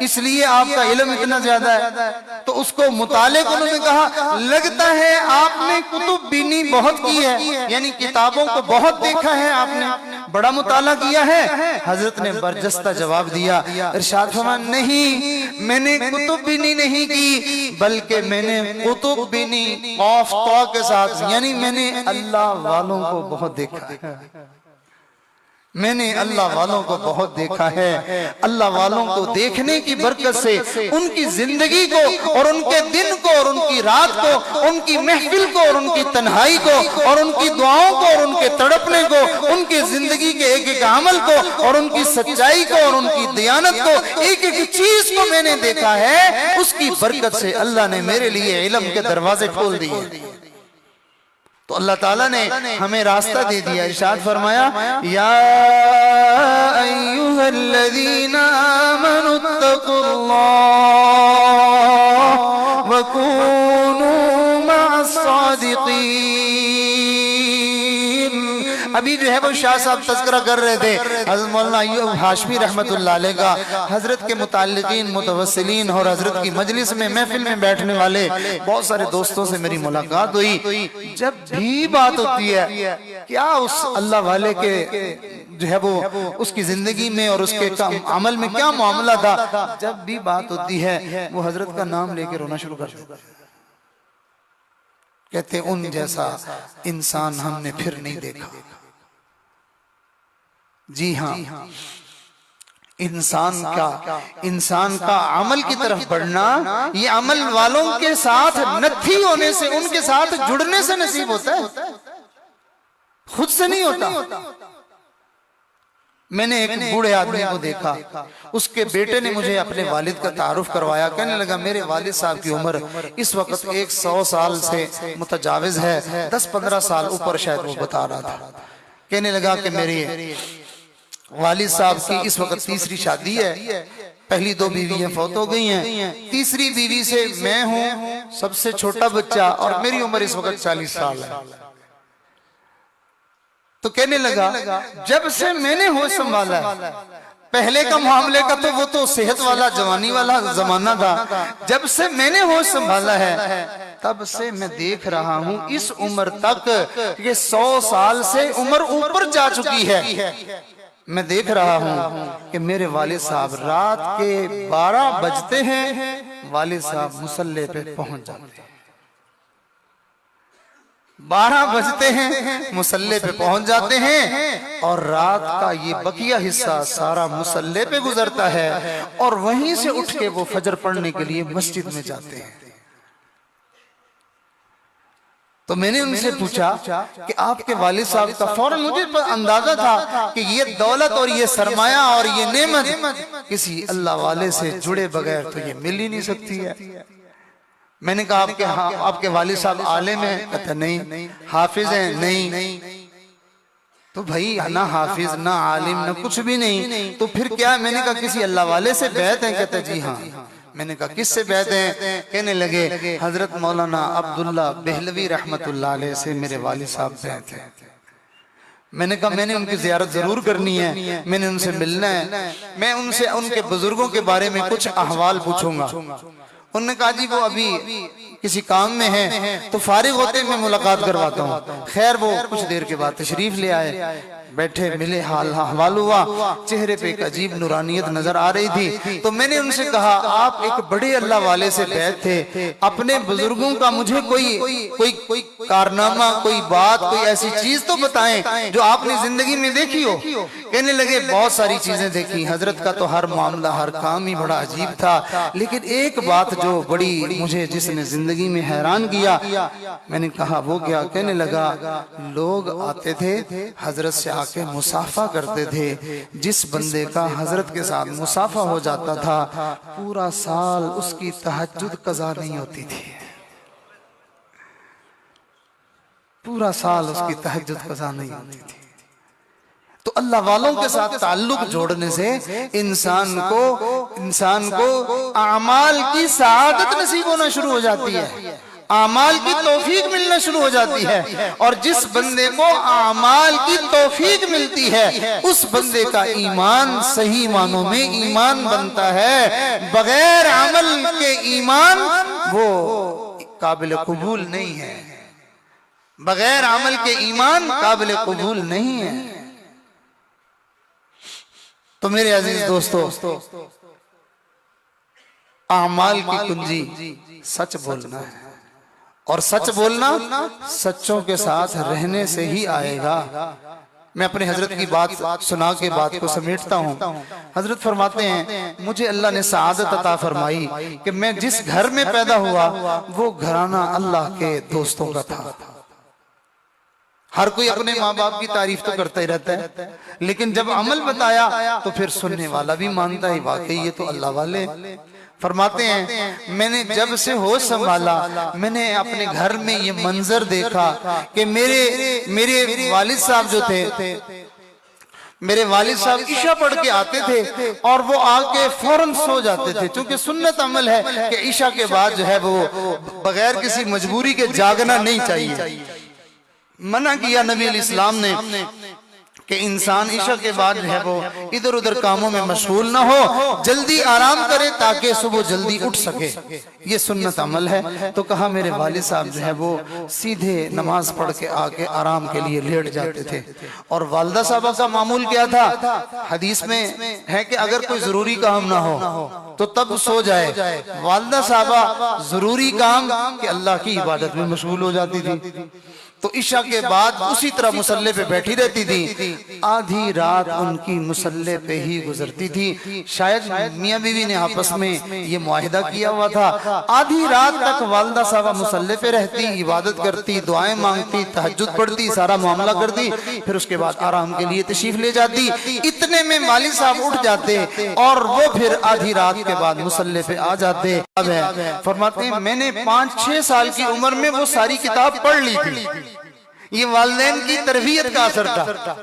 اس لیے آپ کا علم اتنا زیادہ ہے، تو اس کو مطالعے کو انہوں نے کہا لگتا ہے آپ نے کتب بینی بہت کی ہے، یعنی کتابوں کو بہت دیکھا ہے، آپ نے بڑا مطالعہ کیا ہے۔ حضرت نے برجستہ جواب دیا، ارشاد فرمایا نہیں، میں نے کتب بینی نہیں کی بلکہ میں نے کتب بینی قاف طا کے ساتھ، یعنی میں نے اللہ والوں کو بہت دیکھا ہے، میں نے اللہ والوں کو بہت دیکھا ہے۔ اللہ والوں کو دیکھنے کی برکت سے ان کی زندگی کو اور ان کے دن کو اور ان کی رات کو، ان کی محفل کو اور ان کی تنہائی کو اور ان کی دعاؤں کو اور ان کے تڑپنے کو، ان کی زندگی کے ایک ایک عمل کو اور ان کی سچائی کو اور ان کی دیانت کو، ایک ایک چیز کو میں نے دیکھا ہے، اس کی برکت سے اللہ نے میرے لیے علم کے دروازے کھول دیے۔ تو اللہ تعالیٰ نے ہمیں راستہ دے دیا، ارشاد فرمایا یا ایھا الذین آمنوا اتقوا اللہ وکونوا مع الصادقین۔ ابھی جو ہے وہ شاہ صاحب تذکرہ کر رہے تھے حضرت مولانا ایوب ہاشمی رحمت اللہ علیہ کا، حضرت کے متعلقین متوسلین اور حضرت کی مجلس میں محفل میں بیٹھنے والے بہت سارے دوستوں سے میری ملاقات ہوئی۔ جب بھی بات ہوتی ہے کیا اس اللہ والے کے جو ہے وہ اس کی زندگی میں اور اس کے عمل میں کیا معاملہ تھا، جب بھی بات ہوتی ہے وہ حضرت کا نام لے کے رونا شروع کر دیتا ہے، کہتے ان جیسا انسان ہم نے پھر نہیں دیکھا۔ جی ہاں، انسان کا عمل کی طرف بڑھنا یہ عمل والوں کے ساتھ نتھی ہونے سے، ان کے ساتھ جڑنے سے نصیب ہوتا ہے، خود سے نہیں ہوتا۔ میں نے ایک بوڑھے آدمی کو دیکھا، اس کے بیٹے نے مجھے اپنے والد کا تعارف کروایا، کہنے لگا میرے والد صاحب کی عمر اس وقت 100 سال سے متجاوز ہے، 10-15 سال اوپر شاید وہ بتا رہا تھا۔ کہنے لگا کہ میری والد صاحب کی اس وقت تیسری شادی ہے، پہلی 2 بیویاں فوت ہو گئی ہیں، تیسری بیوی سے میں ہوں سب سے چھوٹا بچہ اور میری عمر اس وقت 40 سال ہے۔ تو کہنے لگا جب سے میں نے ہوش سنبھالا ہے، پہلے کا معاملے کا تو وہ تو صحت والا جوانی والا زمانہ تھا، جب سے میں نے ہوش سنبھالا ہے تب سے میں دیکھ رہا ہوں اس عمر تک یہ 100 سال سے عمر اوپر جا چکی ہے، میں دیکھ رہا ہوں کہ میرے والد صاحب رات کے 12 بجتے ہیں والد صاحب مصلی پہ پہنچ جاتے ہیں، 12 بجتے ہیں مصلی پہ پہنچ جاتے ہیں اور رات کا یہ بقیہ حصہ سارا مصلی پہ گزرتا ہے اور وہیں سے اٹھ کے وہ فجر پڑھنے کے لیے مسجد میں جاتے ہیں۔ تو میں نے ان سے پوچھا کہ آپ کے والد صاحب کا فوراً مجھے اندازہ تھا کہ یہ دولت اور یہ سرمایہ اور یہ نعمت کسی اللہ والے سے جڑے بغیر تو یہ مل ہی نہیں سکتی ہے۔ میں نے کہا آپ کے والد صاحب عالم ہیں؟ کہتا نہیں۔ حافظ ہیں؟ نہیں۔ تو بھائی نہ حافظ نہ عالم نہ کچھ بھی نہیں تو پھر کیا؟ میں نے کہا کسی اللہ والے سے بیعت ہیں؟ کہتا جی ہاں۔ میں نے کہا کس سے بیعت ہیں؟ کہنے لگے حضرت مولانا عبداللہ بہلوی رحمت اللہ علیہ سے میرے والد صاحب بیعت ہیں۔ میں نے کہا میں نے ان کی زیارت ضرور کرنی ہے، میں نے ان سے ملنا ہے، میں ان سے ان کے بزرگوں کے بارے میں کچھ احوال پوچھوں گا۔ انہوں نے کہا جی وہ ابھی کسی کام میں ہے تو فارغ ہوتے میں ملاقات کرواتا ہوں۔ خیر وہ کچھ دیر کے بعد تشریف لے آئے، بیٹھے ملے، حال احوال ہوا، چہرے پہ ایک عجیب نورانیت نظر آ رہی تھی۔ تو میں نے ان سے کہا آپ ایک بڑے اللہ والے سے بیعت تھے، اپنے بزرگوں کا مجھے کوئی کارنامہ، کوئی بات، کوئی ایسی چیز تو بتائیں جو آپ نے زندگی میں دیکھی ہو۔ کہنے لگے بہت ساری چیزیں دیکھی، حضرت کا تو ہر معاملہ ہر کام ہی بڑا عجیب تھا، لیکن ایک بات جو بڑی مجھے جس نے زندگی میں حیران کیا۔ میں نے کہا وہ کیا؟ کہنے لگا لوگ آتے تھے حضرت سے آ کے مصافحہ کرتے تھے، جس بندے کا حضرت کے ساتھ مصافحہ ہو جاتا تھا پورا سال اس کی تہجد قضا نہیں ہوتی تھی۔ پورا سال اس کی تہجد قضا نہیں ہوتی تھی۔ تو اللہ والوں کے ساتھ تعلق جوڑنے سے انسان کو اعمال کی سعادت نصیب ہونا شروع ہو جاتی ہے، اعمال کی توفیق ملنا شروع ہو جاتی ہے، اور جس بندے کو اعمال کی توفیق ملتی ہے اس بندے کا ایمان صحیح معنوں میں ایمان بنتا ہے۔ بغیر عمل کے ایمان وہ قابل قبول نہیں ہے، بغیر عمل کے ایمان قابل قبول نہیں ہے۔ تو میرے عزیز دوستو، اعمال کی کنجی سچ بولنا ہے، اور سچ بولنا سچوں کے ساتھ رہنے سے ہی آئے گا۔ میں اپنے حضرت کی بات سنا کے بات کو سمیٹتا ہوں۔ حضرت فرماتے ہیں مجھے اللہ نے سعادت عطا فرمائی کہ میں جس گھر میں پیدا ہوا وہ گھرانہ اللہ کے دوستوں کا تھا۔ ہر کوئی اپنے ماں باپ کی تعریف تو کرتا ہی رہتا ہے، لیکن جب عمل بتایا تو پھر سننے والا بھی مانتا ہے واقعی یہ تو اللہ والے۔ فرماتے ہیں میں نے جب سے ہوش سنبھالا میں نے اپنے گھر میں یہ منظر دیکھا کہ میرے والد صاحب جو تھے، میرے والد صاحب عشاء پڑھ کے آتے تھے اور وہ آ کے فوراً سو جاتے تھے، چونکہ سنت عمل ہے کہ عشاء کے بعد جو ہے وہ بغیر کسی مجبوری کے جاگنا نہیں چاہیے۔ منع کیا نبی علیہ السلام نے کہ انسان عشاء کے بعد جو ہے وہ ادھر ادھر کاموں میں مشغول نہ ہو، جلدی آرام کرے تاکہ صبح جلدی اٹھ سکے، یہ سنت عمل ہے۔ تو کہا میرے والد صاحب جو ہے وہ سیدھے نماز پڑھ کے آ کے آرام کے لیے لیٹ جاتے تھے، اور والدہ صاحبہ کا معمول کیا تھا؟ حدیث میں ہے کہ اگر کوئی ضروری کام نہ ہو تو تب سو جائے، والدہ صاحبہ ضروری کام کہ اللہ کی عبادت میں مشغول ہو جاتی تھی، تو عشاء کے بعد اسی طرح مصلے پہ بیٹھی رہتی تھی، آدھی رات ان کی مصلے پہ ہی گزرتی تھی۔ شاید میاں بیوی نے آپس میں یہ معاہدہ کیا ہوا تھا، آدھی رات تک والدہ صاحبہ مصلے پہ رہتی، عبادت کرتی، دعائیں مانگتی، تہجد پڑھتی، سارا معاملہ کرتی، پھر اس کے بعد آرام کے لیے تشریف لے جاتی۔ اتنے میں والد صاحب اٹھ جاتے اور وہ پھر آدھی رات کے بعد مصلے پہ آ جاتے۔ فرماتے ہیں میں نے 5-6 سال کی عمر میں وہ ساری کتاب پڑھ لی تھی، یہ والدین کی تربیت کا اثر تھا۔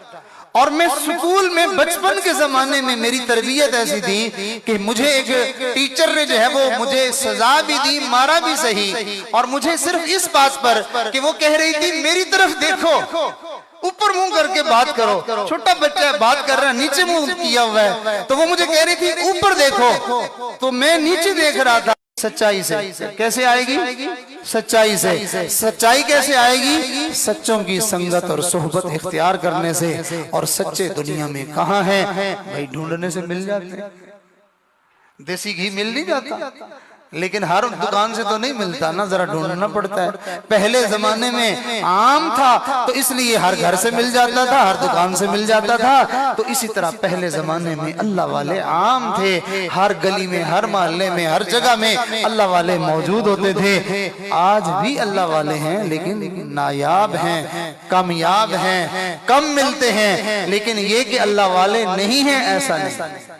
اور میں سکول میں بچپن کے زمانے میں میری تربیت ایسی تھی کہ مجھے ایک ٹیچر نے جو ہے وہ مجھے سزا بھی دی، مارا بھی صحیح، اور مجھے صرف اس بات پر کہ وہ کہہ رہی تھی میری طرف دیکھو، اوپر منہ کر کے بات کرو، چھوٹا بچہ ہے بات کر رہا ہے نیچے منہ کیا ہوا ہے، تو وہ مجھے کہہ رہی تھی اوپر دیکھو، تو میں نیچے دیکھ رہا تھا۔ سچائی سے کیسے آئے گی؟ سچائی سے۔ سچائی کیسے آئے گی؟ سچوں کی سنگت اور صحبت اختیار کرنے سے۔ اور سچے دنیا میں کہاں ہیں بھائی؟ ڈھونڈنے سے مل جاتے ہیں، دیسی گھی مل نہیں جاتا، لیکن ہر دکان سے تو نہیں ملتا نا، ذرا ڈھونڈنا پڑتا ہے۔ پہلے زمانے میں عام تھا تو اس لیے ہر گھر سے مل جاتا تھا، ہر دکان سے مل جاتا تھا، تو اسی طرح پہلے زمانے میں اللہ والے عام تھے، ہر گلی میں، ہر محلے میں، ہر جگہ میں اللہ والے موجود ہوتے تھے۔ آج بھی اللہ والے ہیں لیکن نایاب ہیں، کامیاب ہیں، کم ملتے ہیں، لیکن یہ کہ اللہ والے نہیں ہیں ایسا نہیں،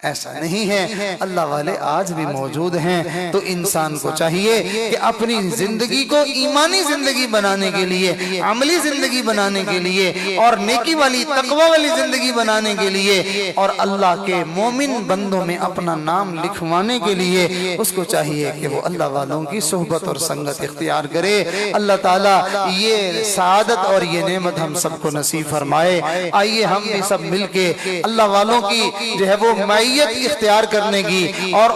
ایسا نہیں ہے، اللہ والے آج بھی موجود ہیں۔ تو انسان کو چاہیے کہ اپنی زندگی کو ایمانی زندگی بنانے کے لیے، عملی زندگی بنانے کے لیے، اور نیکی والی تقوی والی زندگی بنانے کے لیے، اور اللہ کے مومن بندوں میں اپنا نام لکھوانے کے لیے اس کو چاہیے کہ وہ اللہ والوں کی صحبت اور سنگت اختیار کرے۔ اللہ تعالیٰ یہ سعادت اور یہ نعمت ہم سب کو نصیب فرمائے۔ آئیے ہم بھی سب مل کے اللہ والوں کی جو ہے وہ اختیار کرنے کی اور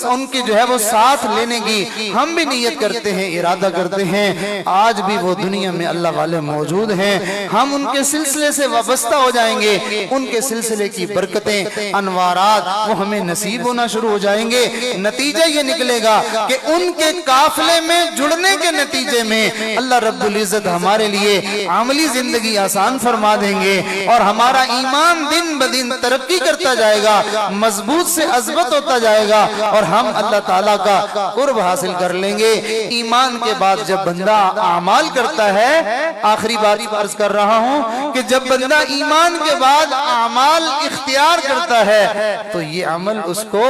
ان کے جو ہے وہ ساتھ لینے کی ہم بھی نیت کرتے ہیں، ارادہ کرتے ہیں۔ آج بھی وہ دنیا میں اللہ والے موجود ہیں، ہم ان کے سلسلے سے وابستہ ہو جائیں گے، ان کے سلسلے کی برکتیں، انوارات وہ ہمیں نصیب ہونا شروع ہو جائیں گے۔ نتیجہ یہ نکلے گا کہ ان کے قافلے میں جڑنے کے نتیجے میں اللہ رب العزت ہمارے لیے عملی زندگی آسان فرما دیں گے، اور ہمارا ایمان دن بدن ترقی کرتا جائے گا، جائے گا, مضبوط سے عظمت ہوتا جائے گا, اور ہم اللہ تعالیٰ کا قرب حاصل کر لیں گے. ایمان کے بعد جب بندہ اعمال کرتا ہے, آخری بات عرض کر رہا ہوں کہ جب بندہ ایمان کے بعد اعمال اختیار کرتا ہے تو یہ عمل اس کو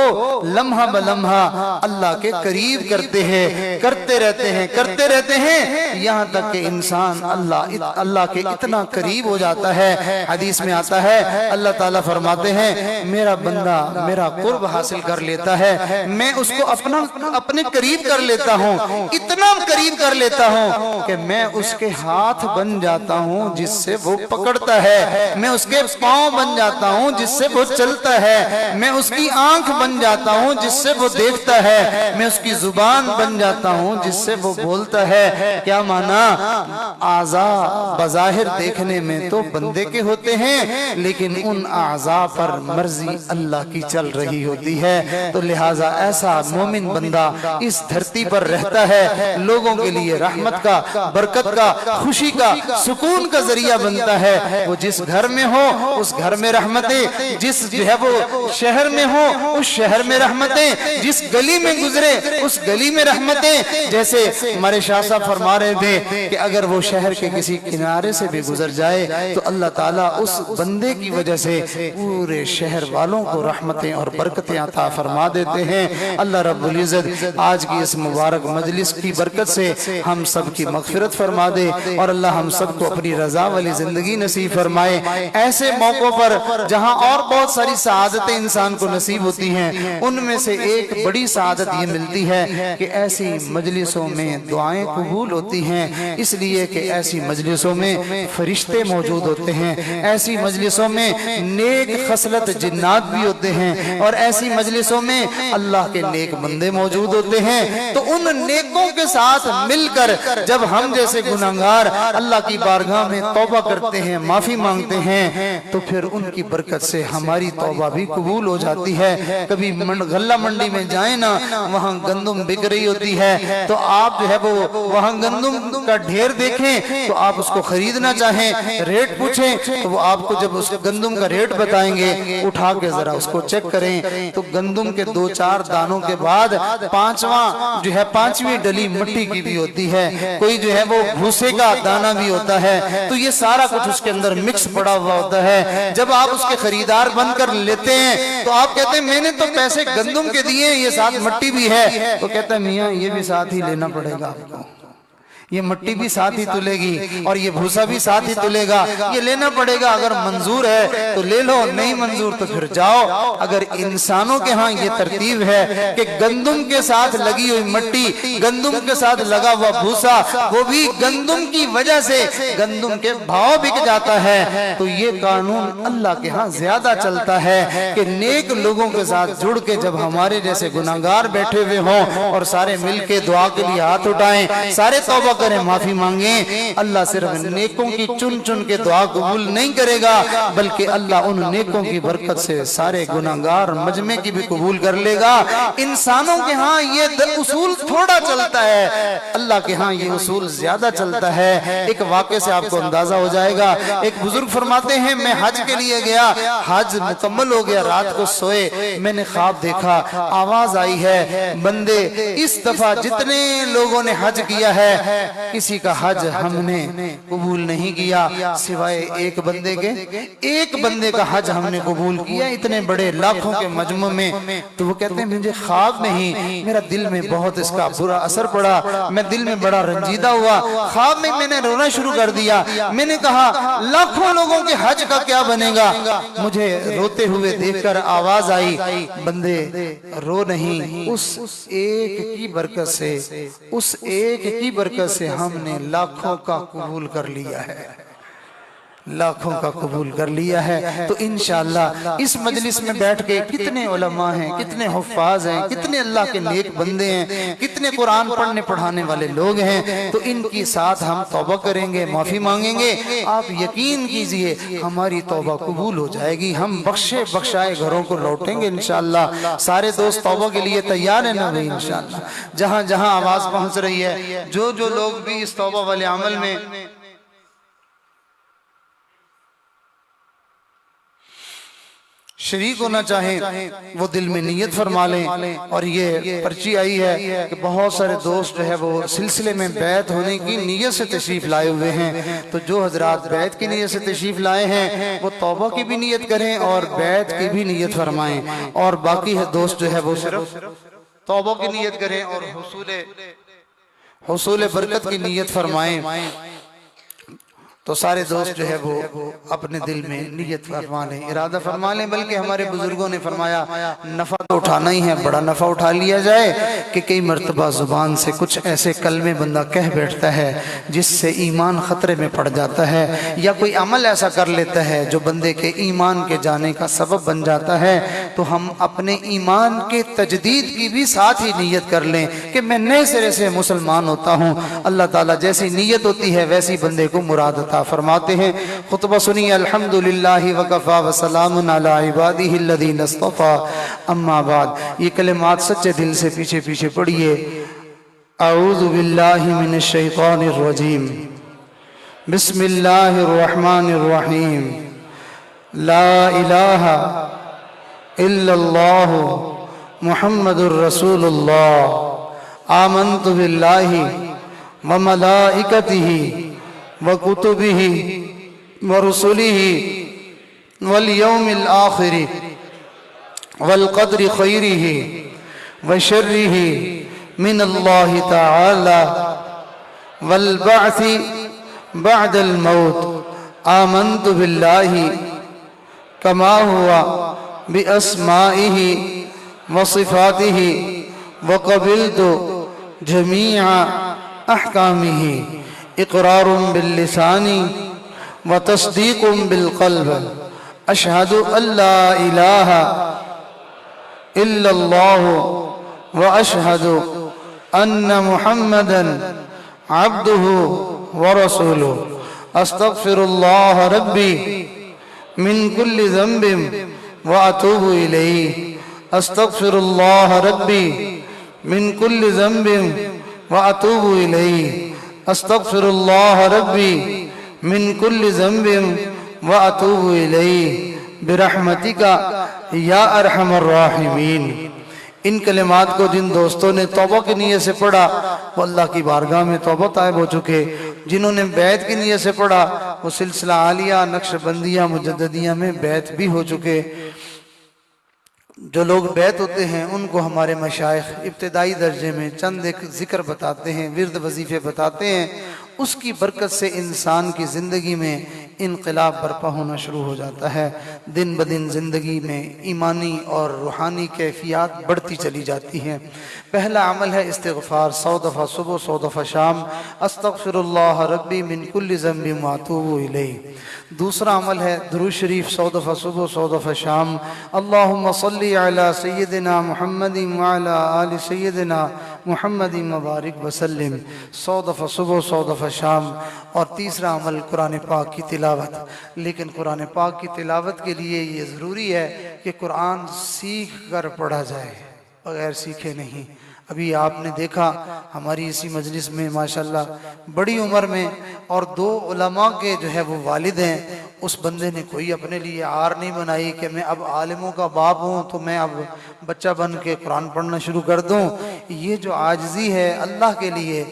لمحہ بلمحہ اللہ کے قریب کرتے ہیں, کرتے رہتے ہیں یہاں تک کہ انسان اللہ کے اتنا قریب ہو جاتا ہے. حدیث میں آتا ہے اللہ تعالیٰ فرماتے ہیں میرا بندہ میرا قرب حاصل کر لیتا ہے, میں اس کو اپنے قریب کر لیتا ہوں, اتنا قریب کر لیتا ہوں کہ میں اس کے ہاتھ بن جاتا ہوں جس سے وہ پکڑتا ہے, میں اس کے پاؤں بن جاتا ہوں جس سے وہ چلتا ہے, میں اس کی آنکھ بن جاتا ہوں جس سے وہ دیکھتا ہے, میں اس کی زبان بن جاتا ہوں جس سے وہ بولتا ہے. کیا مانا؟ اعضاء بظاہر دیکھنے میں تو بندے کے ہوتے ہیں لیکن ان اعضاء پر مرضی اللہ کی چل رہی ہوتی ہے. تو لہٰذا ایسا مومن بندہ اس دھرتی پر رہتا ہے, لوگوں کے لیے رحمت کا, برکت کا, خوشی کا, سکون کا ذریعہ بنتا ہے. وہ جس گھر میں ہو اس گھر میں رحمتیں, جس جو ہے وہ شہر میں ہو اس شہر میں رحمتیں, جس گلی میں گزرے اس گلی میں رحمتیں. جیسے ہمارے شاہ صاحب فرما رہے تھے کہ اگر وہ شہر کے کسی کنارے سے بھی گزر جائے تو اللہ تعالیٰ اس بندے کی وجہ سے پورے شہر والوں کو رحمتیں اور برکتیں عطا فرما دیتے ہیں. اللہ رب العزت آج کی اس مبارک مجلس کی برکت سے ہم سب کی مغفرت فرما دے اور اللہ ہم سب کو اپنی رضا والی زندگی نصیب فرمائے. ایسے موقعوں پر جہاں اور بہت ساری سعادتیں انسان کو نصیب ہوتی ہیں, ان میں سے ایک بڑی سعادت یہ ملتی ہے کہ ایسی مجلسوں میں دعائیں قبول ہوتی ہیں, اس لیے کہ ایسی مجلسوں میں فرشتے موجود ہوتے ہیں, ایسی مجلسوں میں نیک خصلت جنات بھی ہوتے ہیں, اور ایسی مجلسوں میں اللہ کے نیک بندے موجود ہوتے ہیں. تو ان نیکوں کے ساتھ مل کر جب ہم جیسے گناہگار اللہ کی بارگاہ میں توبہ کرتے ہیں, معافی مانگتے ہیں, تو پھر ان کی برکت سے ہماری توبہ بھی قبول ہو جاتی ہے. کبھی غلہ منڈی میں جائیں نا, وہاں گندم بک رہی ہوتی ہے تو آپ جو ہے وہ وہاں گندم کا ڈھیر دیکھیں تو آپ اس کو خریدنا چاہیں, ریٹ پوچھیں تو وہ آپ کو جب اس گندم کا ریٹ بتائیں گے, اٹھا کے ذرا اس کو چیک کریں تو گندم کے 2-4 دانوں کے بعد پانچویں ڈلی مٹی کی بھی ہوتی ہے, کوئی جو ہے وہ بھوسے کا دانہ بھی ہوتا ہے. تو یہ سارا کچھ اس کے اندر مکس پڑا ہوا ہوتا ہے. جب آپ اس کے خریدار بن کر لیتے ہیں تو آپ کہتے ہیں میں نے تو پیسے گندم کے دیے, یہ ساتھ مٹی بھی ہے. تو کہتا ہے میاں یہ بھی ساتھ ہی لینا پڑے گا آپ کو, یہ مٹی بھی ساتھ ہی تلے گی اور یہ بھوسا بھی ساتھ ہی تلے گا, یہ لینا پڑے گا. اگر منظور ہے تو لے لو, نہیں منظور تو پھر جاؤ. اگر انسانوں کے ہاں یہ ترتیب ہے کہ گندم کے ساتھ لگی ہوئی مٹی, گندم کے ساتھ لگا ہوا بھوسا, وہ بھی گندم کی وجہ سے گندم کے بھاؤ بک جاتا ہے, تو یہ قانون اللہ کے ہاں زیادہ چلتا ہے کہ نیک لوگوں کے ساتھ جڑ کے جب ہمارے جیسے گناہگار بیٹھے ہوئے ہوں اور سارے مل کے دعا کے لیے ہاتھ اٹھائیں, سارے توبہ کریں, معافی مانگیں, اللہ صرف نیکوں کی چن چن کے دعا قبول نہیں کرے گا بلکہ اللہ ان نیکوں کی برکت سے سارے گناہگار مجمع کی بھی قبول کر لے گا. انسانوں کے ہاں یہ اصول تھوڑا چلتا ہے, اللہ کے ہاں یہ اصول زیادہ چلتا ہے. ایک واقعے سے آپ کو اندازہ ہو جائے گا. ایک بزرگ فرماتے ہیں میں حج کے لیے گیا, حج مکمل ہو گیا, رات کو سوئے, میں نے خواب دیکھا, آواز آئی ہے بندے اس دفعہ جتنے لوگوں نے حج کیا ہے کسی کا حج ہم نے قبول نہیں کیا سوائے ایک بندے کے, ایک بندے کا حج ہم نے قبول کیا اتنے بڑے لاکھوں کے مجمع میں. تو وہ کہتے ہیں مجھے خواب میں ہی میرا دل میں بہت اس کا برا اثر پڑا, میں دل میں بڑا رنجیدہ ہوا, خواب میں نے رونا شروع کر دیا. میں نے کہا لاکھوں لوگوں کے حج کا کیا بنے گا. مجھے روتے ہوئے دیکھ کر آواز آئی بندے رو نہیں, اس ایک کی برکت سے, اس ایک کی برکت سے ہم نے لاکھوں کا قبول کر لیا ہے, لاکھوں کا قبول کر لیا ہے. تو انشاءاللہ اس مجلس میں بیٹھ کے کتنے علماء ہیں, کتنے حفاظ ہیں, کتنے اللہ کے نیک بندے ہیں, کتنے قرآن پڑھنے پڑھانے والے لوگ ہیں. تو ان کی ساتھ ہم توبہ کریں گے, معافی مانگیں گے, آپ یقین کیجئے ہماری توبہ قبول ہو جائے گی. ہم بخشے بخشائے گھروں کو لوٹیں گے انشاءاللہ. سارے دوست توبہ کے لیے تیار ہیں نا بھائی انشاءاللہ. جہاں جہاں آواز پہنچ رہی ہے, جو لوگ بھی اس توبہ والے عمل میں شریک ہونا چاہیں وہ دل میں نیت فرما لیں۔ اور یہ پرچی آئی ہے کہ بہت سارے دوست جو ہے وہ سلسلے میں بیعت ہونے کی نیت سے تشریف لائے ہوئے ہیں، تو جو حضرات بیعت کی نیت سے تشریف لائے ہیں وہ توبہ کی بھی نیت کریں اور بیعت کی بھی نیت فرمائیں، اور باقی دوست جو ہے وہ صرف توبہ کی نیت کریں اور حصول برکت کی نیت فرمائیں۔ تو سارے دوست جو ہے وہ اپنے دل میں نیت فرما لیں، ارادہ فرما لیں۔ بلکہ ہمارے بزرگوں نے فرمایا نفع تو اٹھانا ہی ہے، بڑا نفع اٹھا لیا جائے کہ کئی مرتبہ زبان سے کچھ ایسے کلمے بندہ کہہ بیٹھتا ہے جس سے ایمان خطرے میں پڑ جاتا ہے، یا کوئی عمل ایسا کر لیتا ہے جو بندے کے ایمان کے جانے کا سبب بن جاتا ہے۔ تو ہم اپنے ایمان کے تجدید کی بھی ساتھ ہی نیت کر لیں کہ میں نئے سرے سے مسلمان ہوتا ہوں۔ اللہ تعالیٰ جیسی نیت ہوتی ہے ویسی بندے کو مراد عطا فرماتے ہیں۔ خطبہ سنیے۔ الحمدللہ وکفا وسلام علی عبادہ الذین اصطفیٰ، اما بعد۔ یہ کلمات سچے دل سے پیچھے پیچھے پڑھیے۔ اعوذ باللہ من الشیطان الرجیم، بسم اللہ الرحمن الرحیم، لا الہ الا اللہ محمد الرسول اللہ، آمنت باللہ وملائکتہ وکتبہ ورسلہ والیوم الآخر والقدر خیرہ وشرہ من اللہ تعالی والبعث بعد الموت، آمنت باللہ کما ہوا بأسمائہ وصفاتہ وقبلت جمیع احکامہ، اقرار باللسان وتصدیق بالقلب، اشہد ان لا الہ الا اللہ واشہد ان محمدا عبدہ ورسولہ، استغفر اللہ ربی من کل ذنب واتوب الیہ، استغفر اللہ ربی من کل ذنب واتوب الیہ، استغفر اللہ ربی من کل ذنب واتوب الیہ برحمتک یا ارحم الراحمین۔ ان کلمات کو جن دوستوں نے توبہ کی نیت سے پڑھا وہ اللہ کی بارگاہ میں توبہ طائب ہو چکے، جنہوں نے بیعت کی نیت سے پڑھا وہ سلسلہ عالیہ نقشبندیہ مجددیہ میں بیعت بھی ہو چکے۔ جو لوگ بیعت ہوتے ہیں ان کو ہمارے مشائخ ابتدائی درجے میں چند ایک ذکر بتاتے ہیں، ورد وظیفے بتاتے ہیں، اس کی برکت سے انسان کی زندگی میں انقلاب برپا ہونا شروع ہو جاتا ہے۔ دن بدن زندگی میں ایمانی اور روحانی کیفیات بڑھتی چلی جاتی ہیں۔ پہلا عمل ہے استغفار، 100 دفعہ صبح 100 دفعہ شام، استغفر اللہ ربی من کل ذنب واتوب الیہ۔ دوسرا عمل ہے درود شریف، 100 دفعہ صبح 100 دفعہ شام، اللہم صلی علی سیدنا محمد وعلی آل سیدنا محمد مبارک وسلم، 100 دفعہ صبح 100 دفعہ شام۔ اور تیسرا عمل قرآن پاک کی تلاوت۔ لیکن قرآن پاک کی تلاوت کے لیے یہ ضروری ہے کہ قرآن سیکھ کر پڑھا جائے، بغیر سیکھے نہیں۔ ابھی آپ نے دیکھا ہماری اسی مجلس میں ماشاءاللہ بڑی عمر میں اور 2 علماء کے جو ہے وہ والد ہیں، اس بندے نے کوئی اپنے لیے عار نہیں بنائی کہ میں اب عالموں کا باپ ہوں تو میں اب بچہ بن کے قرآن پڑھنا شروع کر دوں۔ یہ جو عاجزی ہے اللہ کے لیے،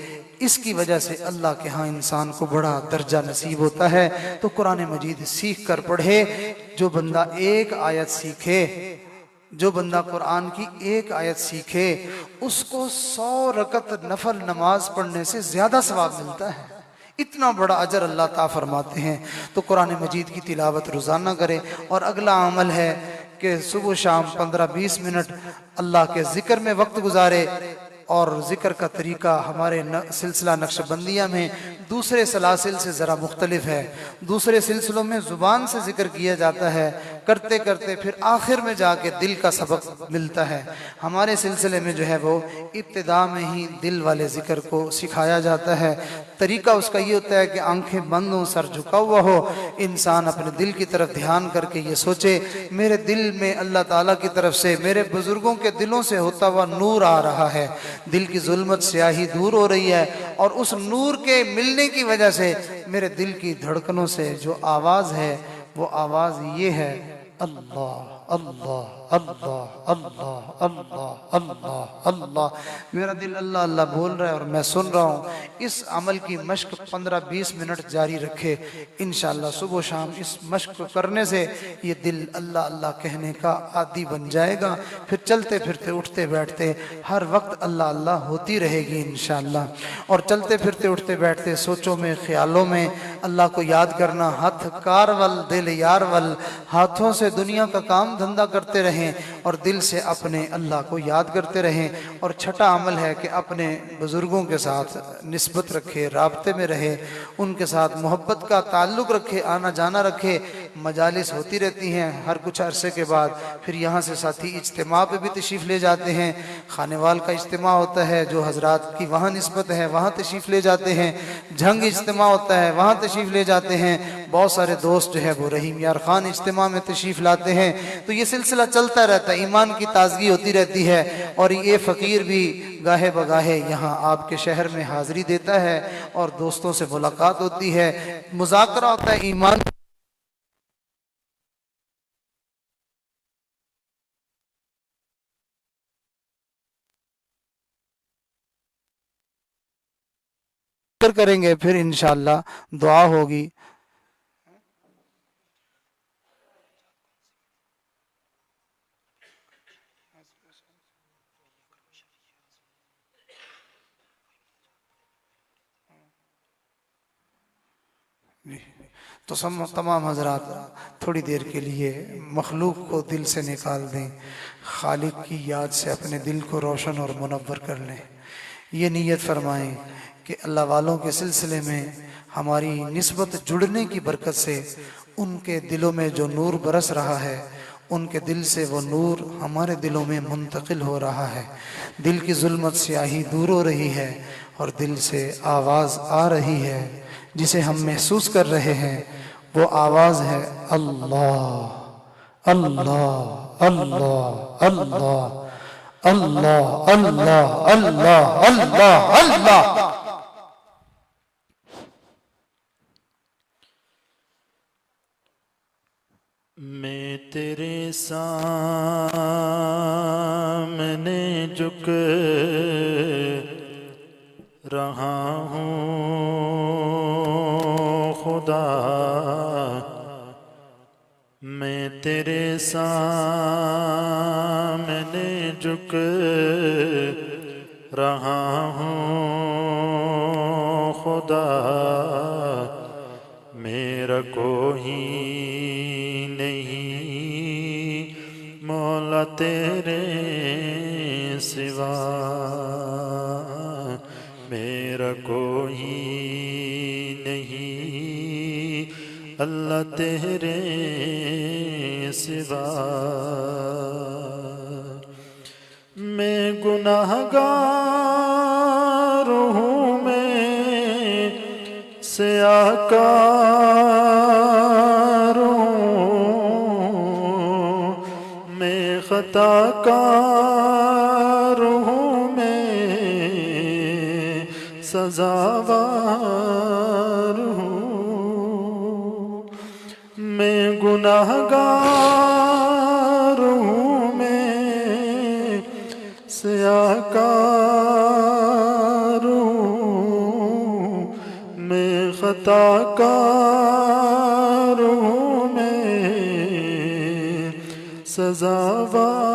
اس کی وجہ سے اللہ کے ہاں انسان کو بڑا درجہ نصیب ہوتا ہے۔ تو قرآن مجید سیکھ کر پڑھے۔ جو بندہ ایک آیت سیکھے، جو بندہ قرآن کی ایک آیت سیکھے، اس کو 100 رکعت نفل نماز پڑھنے سے زیادہ ثواب ملتا ہے۔ اتنا بڑا اجر اللہ تعالیٰ فرماتے ہیں۔ تو قرآن مجید کی تلاوت روزانہ کرے۔ اور اگلا عمل ہے کہ صبح شام 15-20 منٹ اللہ کے ذکر میں وقت گزارے۔ اور ذکر کا طریقہ ہمارے سلسلہ نقشبندیہ میں دوسرے سلاسل سے ذرا مختلف ہے۔ دوسرے سلسلوں میں زبان سے ذکر کیا جاتا ہے، کرتے کرتے پھر آخر میں جا کے دل کا سبق ملتا ہے۔ ہمارے سلسلے میں جو ہے وہ ابتدا میں ہی دل والے ذکر کو سکھایا جاتا ہے۔ طریقہ اس کا یہ ہوتا ہے کہ آنکھیں بند ہوں، سر جھکا ہوا ہو، انسان اپنے دل کی طرف دھیان کر کے یہ سوچے میرے دل میں اللہ تعالیٰ کی طرف سے میرے بزرگوں کے دلوں سے ہوتا ہوا نور آ رہا ہے، دل کی ظلمت سیاہی دور ہو رہی ہے، اور اس نور کے ملنے کی وجہ سے میرے دل کی دھڑکنوں سے جو آواز ہے وہ آواز یہ ہے، اللہ اللہ اللہ اللہ اللہ اللہ اللہ۔ میرا دل اللہ اللہ بول رہا ہے اور میں سن رہا ہوں۔ اس عمل کی مشق 15-20 منٹ جاری رکھے، انشاءاللہ صبح و شام اس مشق کو کرنے سے یہ دل اللہ اللہ کہنے کا عادی بن جائے گا، پھر چلتے پھرتے اٹھتے بیٹھتے ہر وقت اللہ اللہ ہوتی رہے گی انشاءاللہ۔ اور چلتے پھرتے اٹھتے بیٹھتے سوچوں میں خیالوں میں اللہ کو یاد کرنا، ہاتھ کار ول دل یار ول، ہاتھوں سے دنیا کا کام دھندہ کرتے رہیں اور دل سے اپنے اللہ کو یاد کرتے رہیں۔ اور چھٹا عمل ہے کہ اپنے بزرگوں کے ساتھ نسبت رکھے، رابطے میں رہے، ان کے ساتھ محبت کا تعلق رکھے، آنا جانا رکھے۔ مجالس ہوتی رہتی ہیں ہر کچھ عرصے کے بعد، پھر یہاں سے ساتھی اجتماع پہ بھی تشریف لے جاتے ہیں، خانے وال کا اجتماع ہوتا ہے، جو حضرات کی وہاں نسبت ہے وہاں تشریف لے جاتے ہیں، جھنگ اجتماع ہوتا ہے وہاں تشریف لے جاتے ہیں، بہت سارے دوست جو ہے وہ رحیم یار خان اجتماع میں تشریف لاتے ہیں۔ تو یہ سلسلہ چلتا رہتا ہے، ایمان کی تازگی ہوتی رہتی ہے۔ اور یہ فقیر بھی گاہے بگاہے یہاں آپ کے شہر میں حاضری دیتا ہے اور دوستوں سے ملاقات ہوتی ہے، مذاکرہ ہوتا ہے ایمان کریں گے، پھر انشاءاللہ دعا ہوگی۔ تو تمام حضرات تھوڑی دیر کے لیے مخلوق کو دل سے نکال دیں، خالق کی یاد سے اپنے دل کو روشن اور منور کر لیں۔ یہ نیت فرمائیں کہ اللہ والوں کے سلسلے میں ہماری نسبت جڑنے کی برکت سے ان کے دلوں میں جو نور برس رہا ہے، ان کے دل سے وہ نور ہمارے دلوں میں منتقل ہو رہا ہے، دل کی ظلمت سیاہی دور ہو رہی ہے اور دل سے آواز آ رہی ہے جسے ہم محسوس کر رہے ہیں۔ وہ آواز ہے اللہ اللہ اللہ اللہ اللہ اللہ اللہ اللہ اللہ۔ میں تیرے سامنے جھک رہا ہوں خدا، میں تیرے سامنے جھک رہا ہوں خدا، میرا کوئی نہیں مولا تیرے سوا، میرا کوئی نہیں اللہ تیرے سوا۔ میں گناہگار ہوں، میں سیاہکار ہوں، میں خطا کار ہوں، میں سزاوار ہوں، میں گناہگار ہوں، میں سیاہکار ہوں، میں خطا کار ہوں، میں سزاوار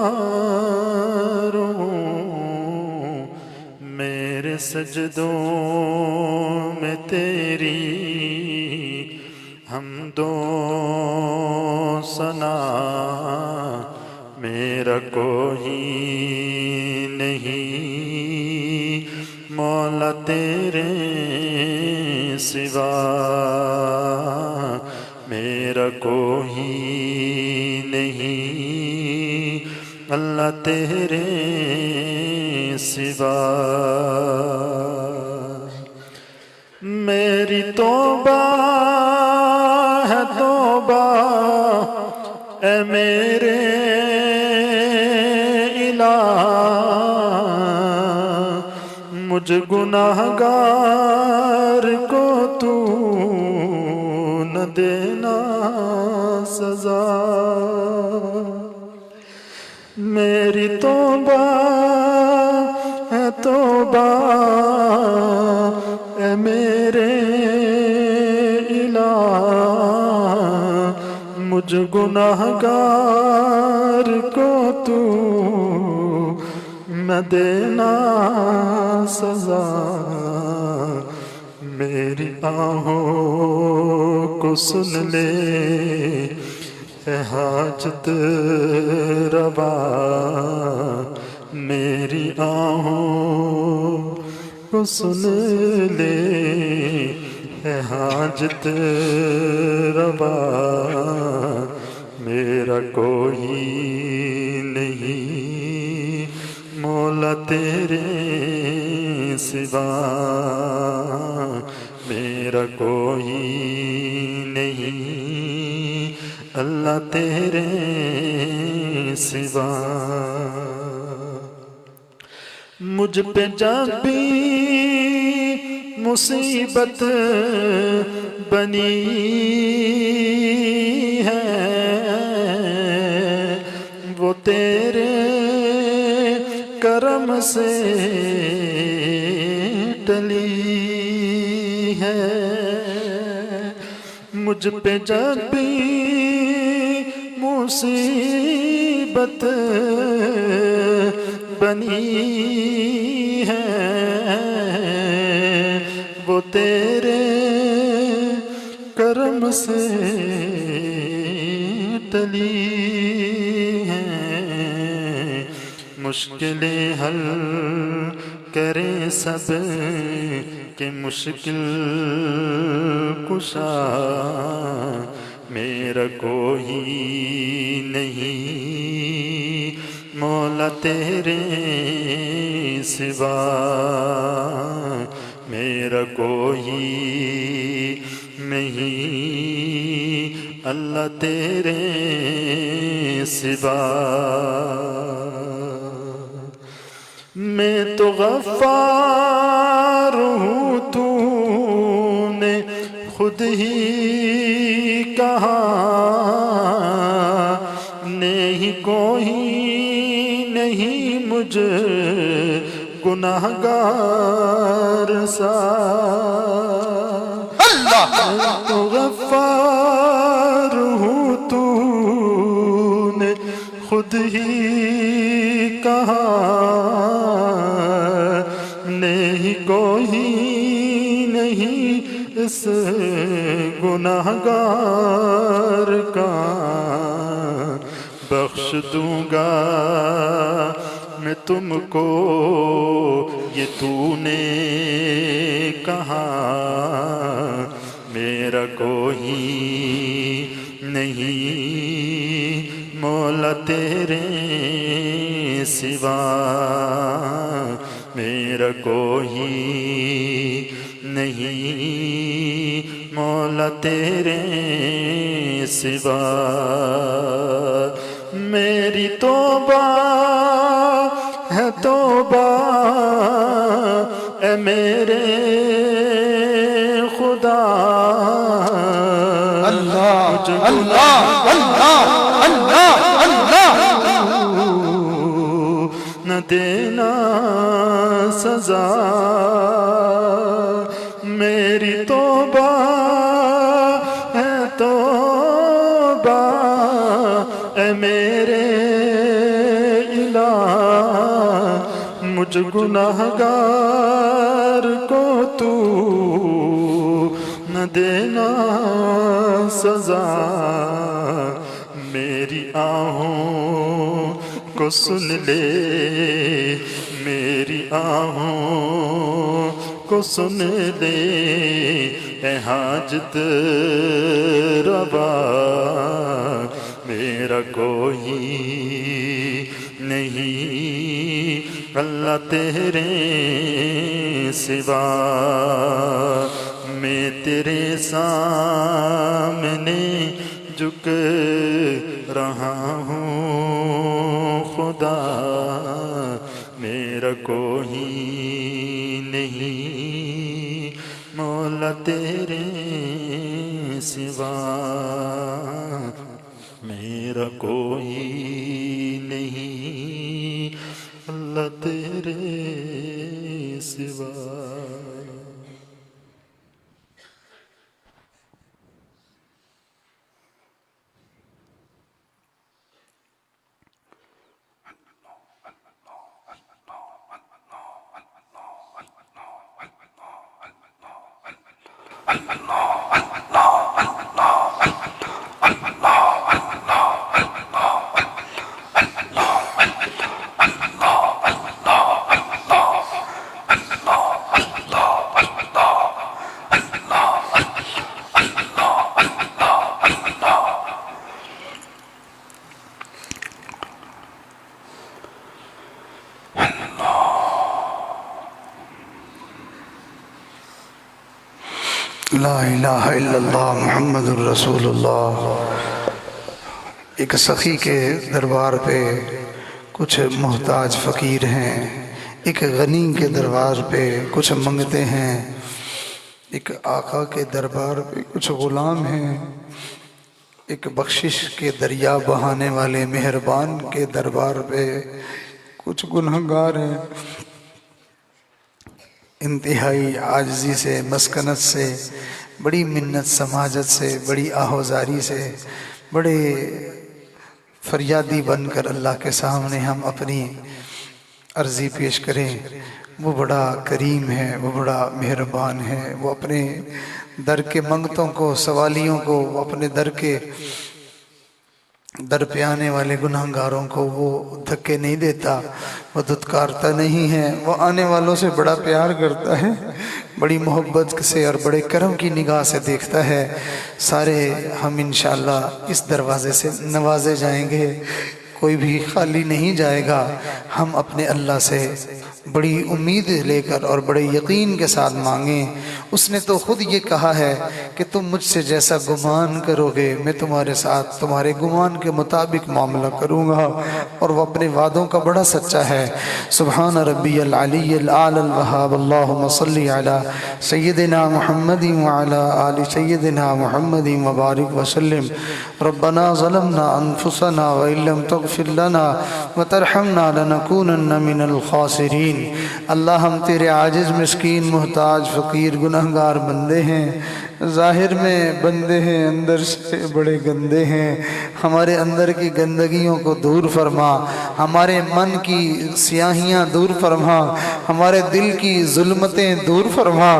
ہوں، میرے سجدوں میں تیری حمد و ثنا، میرا کوئی نہیں مولا تیرے سوا، میرا کوئی نہیں اللہ تیرے سوا۔ میری توبہ ہے توبہ اے میرے الہ، مجھ گناہگار کو تو نہ دینا سزا، میری توبہ ہے توبہ اے میرے الہ، مجھ گناہگار کو تو نہ دینا سزا، میری آہوں کو سن لے اے حاجت روا، میری آہوں کو سن لے اے حاجت روا، میرا کوئی نہیں مولا تیرے سوا، میرا کوئی نہیں اللہ تیرے سوا، مجھ پہ جب بھی مصیبت بنی ہے وہ تیرے کرم سے ٹلی ہے، مجھ پہ جب بھی مصیبت بنی ہے وہ تیرے کرم سے ٹلی ہیں، مشکلیں حل کرے سب کہ مشکل کشا، میرا کوئی نہیں مولا تیرے سوا، میرا کوئی نہیں اللہ تیرے سوا، میں تو غفار ہوں تو نے خود ہی کہا، نہیں کوئی نہیں مجھ گناہگار سا، میں تو غفار ہوں تو نے خود ہی کہا، نہیں کوئی نہیں اس گناہگار کا، بخش دوں گا میں تم کو یہ تو نے کہا، میرا کوئی نہیں مولا تیرے سوا، میرا کوئی نہیں مولا تیرے سوا، میری توبہ ہے توبہ اے میرے خدا، اللہ اللہ اللہ اللہ اللہ، نہ دینا سزا، میری توبہ ہے توبہ اے میرے الہ، مجھ گناہگار کو تو نہ دینا سزا، میری آہوں کو سن لے، میری آہوں کو سن لے اے حاجت روا، میرا کوئی نہیں اللہ تیرے سوا، میں تیرے سامنے جھک رہا ہوں خدا، میرا کوئی نہیں مولا تیرے سوا، میرا کوئی نہیں مولا تیرے سوا. لا الہ الا اللہ محمد الرسول اللہ. ایک سخی کے دربار پہ کچھ محتاج فقیر ہیں، ایک غنی کے دربار پہ کچھ منگتے ہیں، ایک آقا کے دربار پہ کچھ غلام ہیں، ایک بخشش کے دریا بہانے والے مہربان کے دربار پہ کچھ گنہگار ہیں. انتہائی عاجزی سے، مسکنت سے، بڑی منت سماجت سے، بڑی آہوزاری سے، بڑے فریادی بن کر اللہ کے سامنے ہم اپنی عرضی پیش کریں. وہ بڑا کریم ہے، وہ بڑا مہربان ہے. وہ اپنے در کے منگتوں کو، سوالیوں کو، وہ اپنے در پہ آنے والے گناہگاروں کو وہ دھکے نہیں دیتا، وہ دھتکارتا نہیں ہے. وہ آنے والوں سے بڑا پیار کرتا ہے، بڑی محبت سے اور بڑے کرم کی نگاہ سے دیکھتا ہے. سارے ہم انشاءاللہ اس دروازے سے نوازے جائیں گے، کوئی بھی خالی نہیں جائے گا. ہم اپنے اللہ سے بڑی امید لے کر اور بڑے یقین کے ساتھ مانگیں. اس نے تو خود یہ کہا ہے کہ تم مجھ سے جیسا گمان کرو گے میں تمہارے ساتھ تمہارے گمان کے مطابق معاملہ کروں گا، اور وہ اپنے وعدوں کا بڑا سچا ہے. سبحان ربی العلی الاعلی الوہاب. اللہم صلی علی سیدنا محمد وعلی آل سیدنا محمد وبارک وسلم. ربنا ظلمنا انفسنا وإن لم تغفر لنا وترحمنا لنکونن من الخاسرین. اللہ ہم تیرے عاجز، مسکین، محتاج، فقیر، گنہگار بندے ہیں. ظاہر میں بندے ہیں، اندر سے بڑے گندے ہیں. ہمارے اندر کی گندگیوں کو دور فرما، ہمارے من کی سیاہیاں دور فرما، ہمارے دل کی ظلمتیں دور فرما،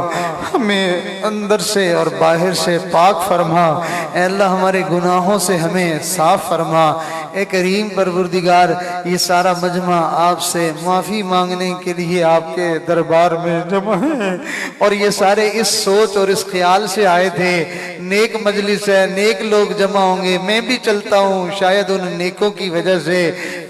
ہمیں اندر سے اور باہر سے پاک فرما. اے اللہ ہمارے گناہوں سے ہمیں صاف فرما. اے کریم پروردگار، یہ سارا مجمع آپ سے معافی مانگنے کے لیے آپ کے دربار میں جمع ہیں، اور یہ سارے اس سوچ اور اس خیال سے آئے تھے نیک مجلس ہے، نیک لوگ جمع ہوں گے، میں بھی چلتا ہوں، شاید ان نیکوں کی وجہ سے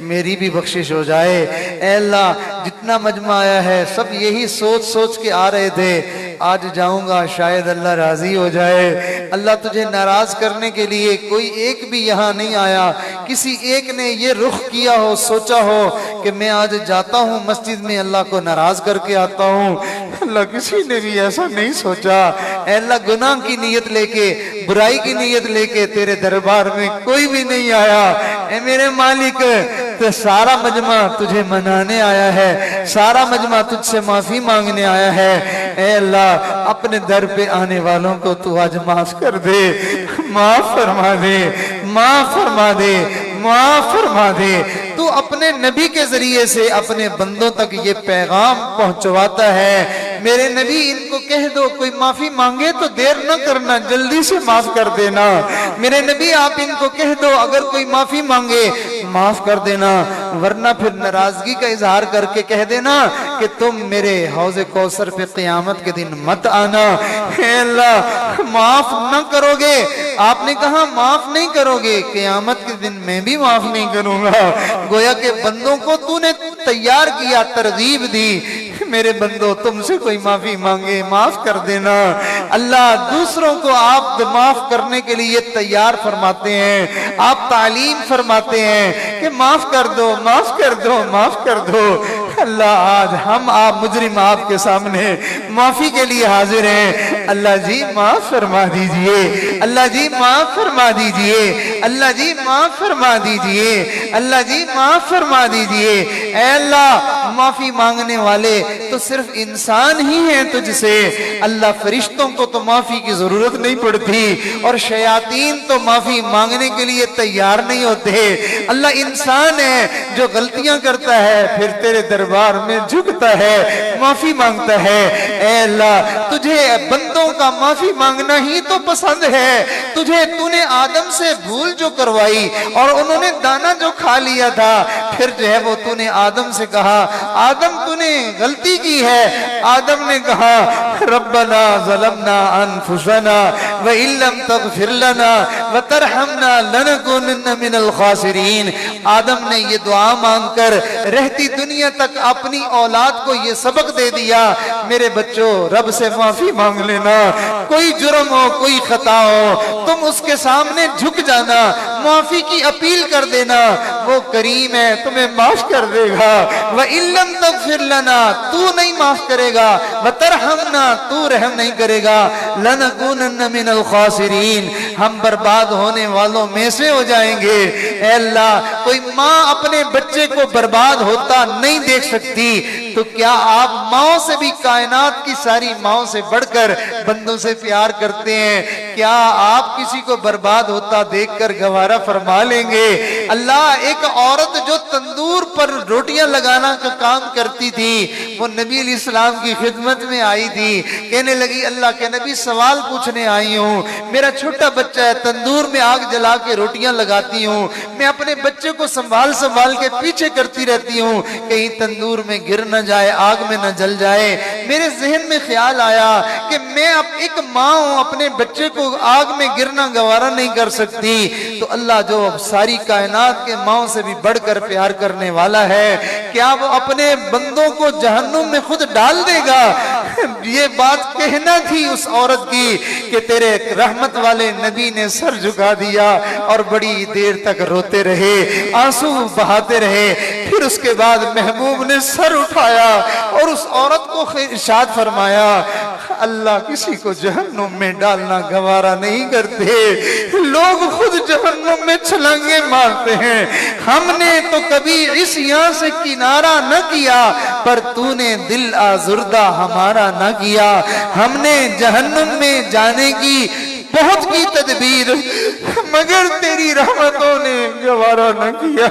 میری بھی بخشش ہو جائے. اے اللہ جتنا مجمع آیا ہے سب یہی سوچ کے آ رہے تھے، آج جاؤں گا شاید اللہ راضی ہو جائے. اللہ تجھے ناراض کرنے کے لیے کوئی ایک بھی یہاں نہیں آیا. کسی ایک نے یہ رخ کیا ہو، سوچا ہو کہ میں آج جاتا ہوں مسجد میں اللہ کو ناراض کر کے آتا ہوں. اللہ کسی نے بھی ایسا نہیں سوچا. اے اللہ گناہ کی نیت لے کے، برائی کی نیت لے کے تیرے دربار میں کوئی بھی نہیں آیا. اے میرے مالک، تو سارا مجمع تجھے منانے آیا ہے، سارا مجمع تجھ سے معافی مانگنے آیا ہے. اے اللہ اپنے در پہ آنے والوں کو تو آج معاف کر دے، معاف فرما دے، معاف فرما دے، معاف فرما دے. تو اپنے نبی کے ذریعے سے اپنے بندوں تک یہ پیغام پہنچواتا ہے. میرے نبی ان کو کہہ دو کوئی معافی مانگے تو دیر نہ کرنا، جلدی سے معاف کر دینا. میرے نبی آپ ان کو کہہ دو اگر کوئی معافی مانگے معاف کر دینا، ورنہ پھر ناراضگی کا اظہار کر کے کہہ دینا کہ تم میرے حوض کوثر پہ قیامت کے دن مت آنا. اے اللہ معاف نہ کرو گے، آپ نے کہا معاف نہیں کرو گے، قیامت کے دن میں بھی معاف نہیں کروں گا. گویا کہ بندوں کو تو نے تیار کیا، ترغیب دی، میرے بندوں تم سے کوئی معافی مانگے معاف کر دینا. اللہ دوسروں کو آپ معاف کرنے کے لیے تیار فرماتے ہیں، آپ تعلیم فرماتے ہیں کہ معاف کر دو، معاف کر دو، معاف کر دو. اللہ آج ہم آپ مجرم آپ کے سامنے معافی کے لیے حاضر ہیں. اللہ جی معاف فرما دیجئے، اللہ جی معاف فرما دیجئے، اللہ جی معاف فرما دیجئے، اللہ جی معاف فرما دیجئے. اے اللہ معافی مانگنے والے تو صرف انسان ہی ہیں تجھ سے، اللہ فرشتوں کو تو معافی کی ضرورت نہیں پڑتی اور شیاطین تو معافی مانگنے کے لیے تیار نہیں ہوتے، اللہ انسان ہے جو غلطیاں کرتا ہے پھر تیرے دربار میں جھکتا ہے، معافی مانگتا ہے۔ اے اللہ تجھے بندوں کا معافی مانگنا ہی تو پسند ہے، تجھے تو نے آدم سے بھول جو کروائی اور انہوں نے دانا جو کھا لیا تھا، پھر جو ہے وہ تو نے آدم سے کہا آدم تو نے غلطی کی ہے، آدم نے کہا ربنا ظلمنا انفسنا وَإِن لَّمْ تَغْفِرْ لَنَا وَتَرْحَمْنَا لَنَكُونَنَّ مِنَ الْخَاسِرِينَ۔ آدم نے یہ دعا مانگ کر رہتی دنیا تک اپنی اولاد کو یہ سبق دے دیا، میرے بچوں رب سے معافی مانگ لینا، کوئی جرم ہو کوئی خطا ہو تم اس کے سامنے جھک جانا، معافی کی اپیل کر دینا، وہ کریم ہے تمہیں معاف کر دے گا۔ وَإِن لَّمْ تَغْفِرْ لَنَا تو نہیں معاف کرے گا، وَتَرْحَمْنَا تو رحم نہیں کرے گا، لَنَكُونَنَّ مِنَ الْخَاسِرِينَ ہم برباد ہونے والوں میں سے ہو جائیں گے۔ اے اللہ کوئی ماں اپنے بچے کو برباد ہوتا نہیں دیکھ سکتی تو کیا آپ ماؤں سے بھی کائنات کی ساری ماؤں سے بڑھ کر بندوں سے پیار کرتے ہیں؟ کیا آپ کسی کو برباد ہوتا دیکھ کر گوارا فرما لیں گے؟ اللہ ایک عورت جو تندور پر روٹیاں لگانا کا کام کرتی تھی وہ نبی علیہ السلام کی خدمت میں آئی تھی، کہنے لگی اللہ کے نبی سوال پوچھنے آئی ہوں، میرا چھوٹا بچہ ہے تندور میں آگ جلا کے روٹیاں لگاتی ہوں، میں اپنے بچے کو سنبھال کے پیچھے کرتی رہتی ہوں کہیں تندور میں گر نہ جائے، آگ میں نہ جل جائے۔ میرے ذہن میں خیال آیا کہ میں اب ایک ماں ہوں، اپنے بچے کو آگ میں گرنا گوارا نہیں کر سکتی، تو اللہ جو ساری کائنات کے ماؤں سے بھی بڑھ کر پیار کرنے والا ہے کیا وہ اپنے بندوں کو جہنم میں خود ڈال دے گا؟ یہ بات کہنا تھی اس عورت کی کہ تیرے رحمت والے نبی نے سر جھکا دیا اور بڑی دیر تک روتے رہے، آنسو بہاتے رہے، پھر اس کے بعد محبوب نے سر اٹھایا اور اس عورت کو ارشاد فرمایا اللہ کسی کو جہنم میں ڈالنا گوارا نہیں کرتے، لوگ خود جہنم میں چھلانگے مارتے ہیں، ہم نے تو کبھی اس یہاں سے کنارہ نہ کیا پر تو نے دل آزردہ ہمارا نہ کیا، ہم نے جہنم میں جانے کی بہت کی تدبیر مگر تیری رحمتوں نے گوارا نہ کیا،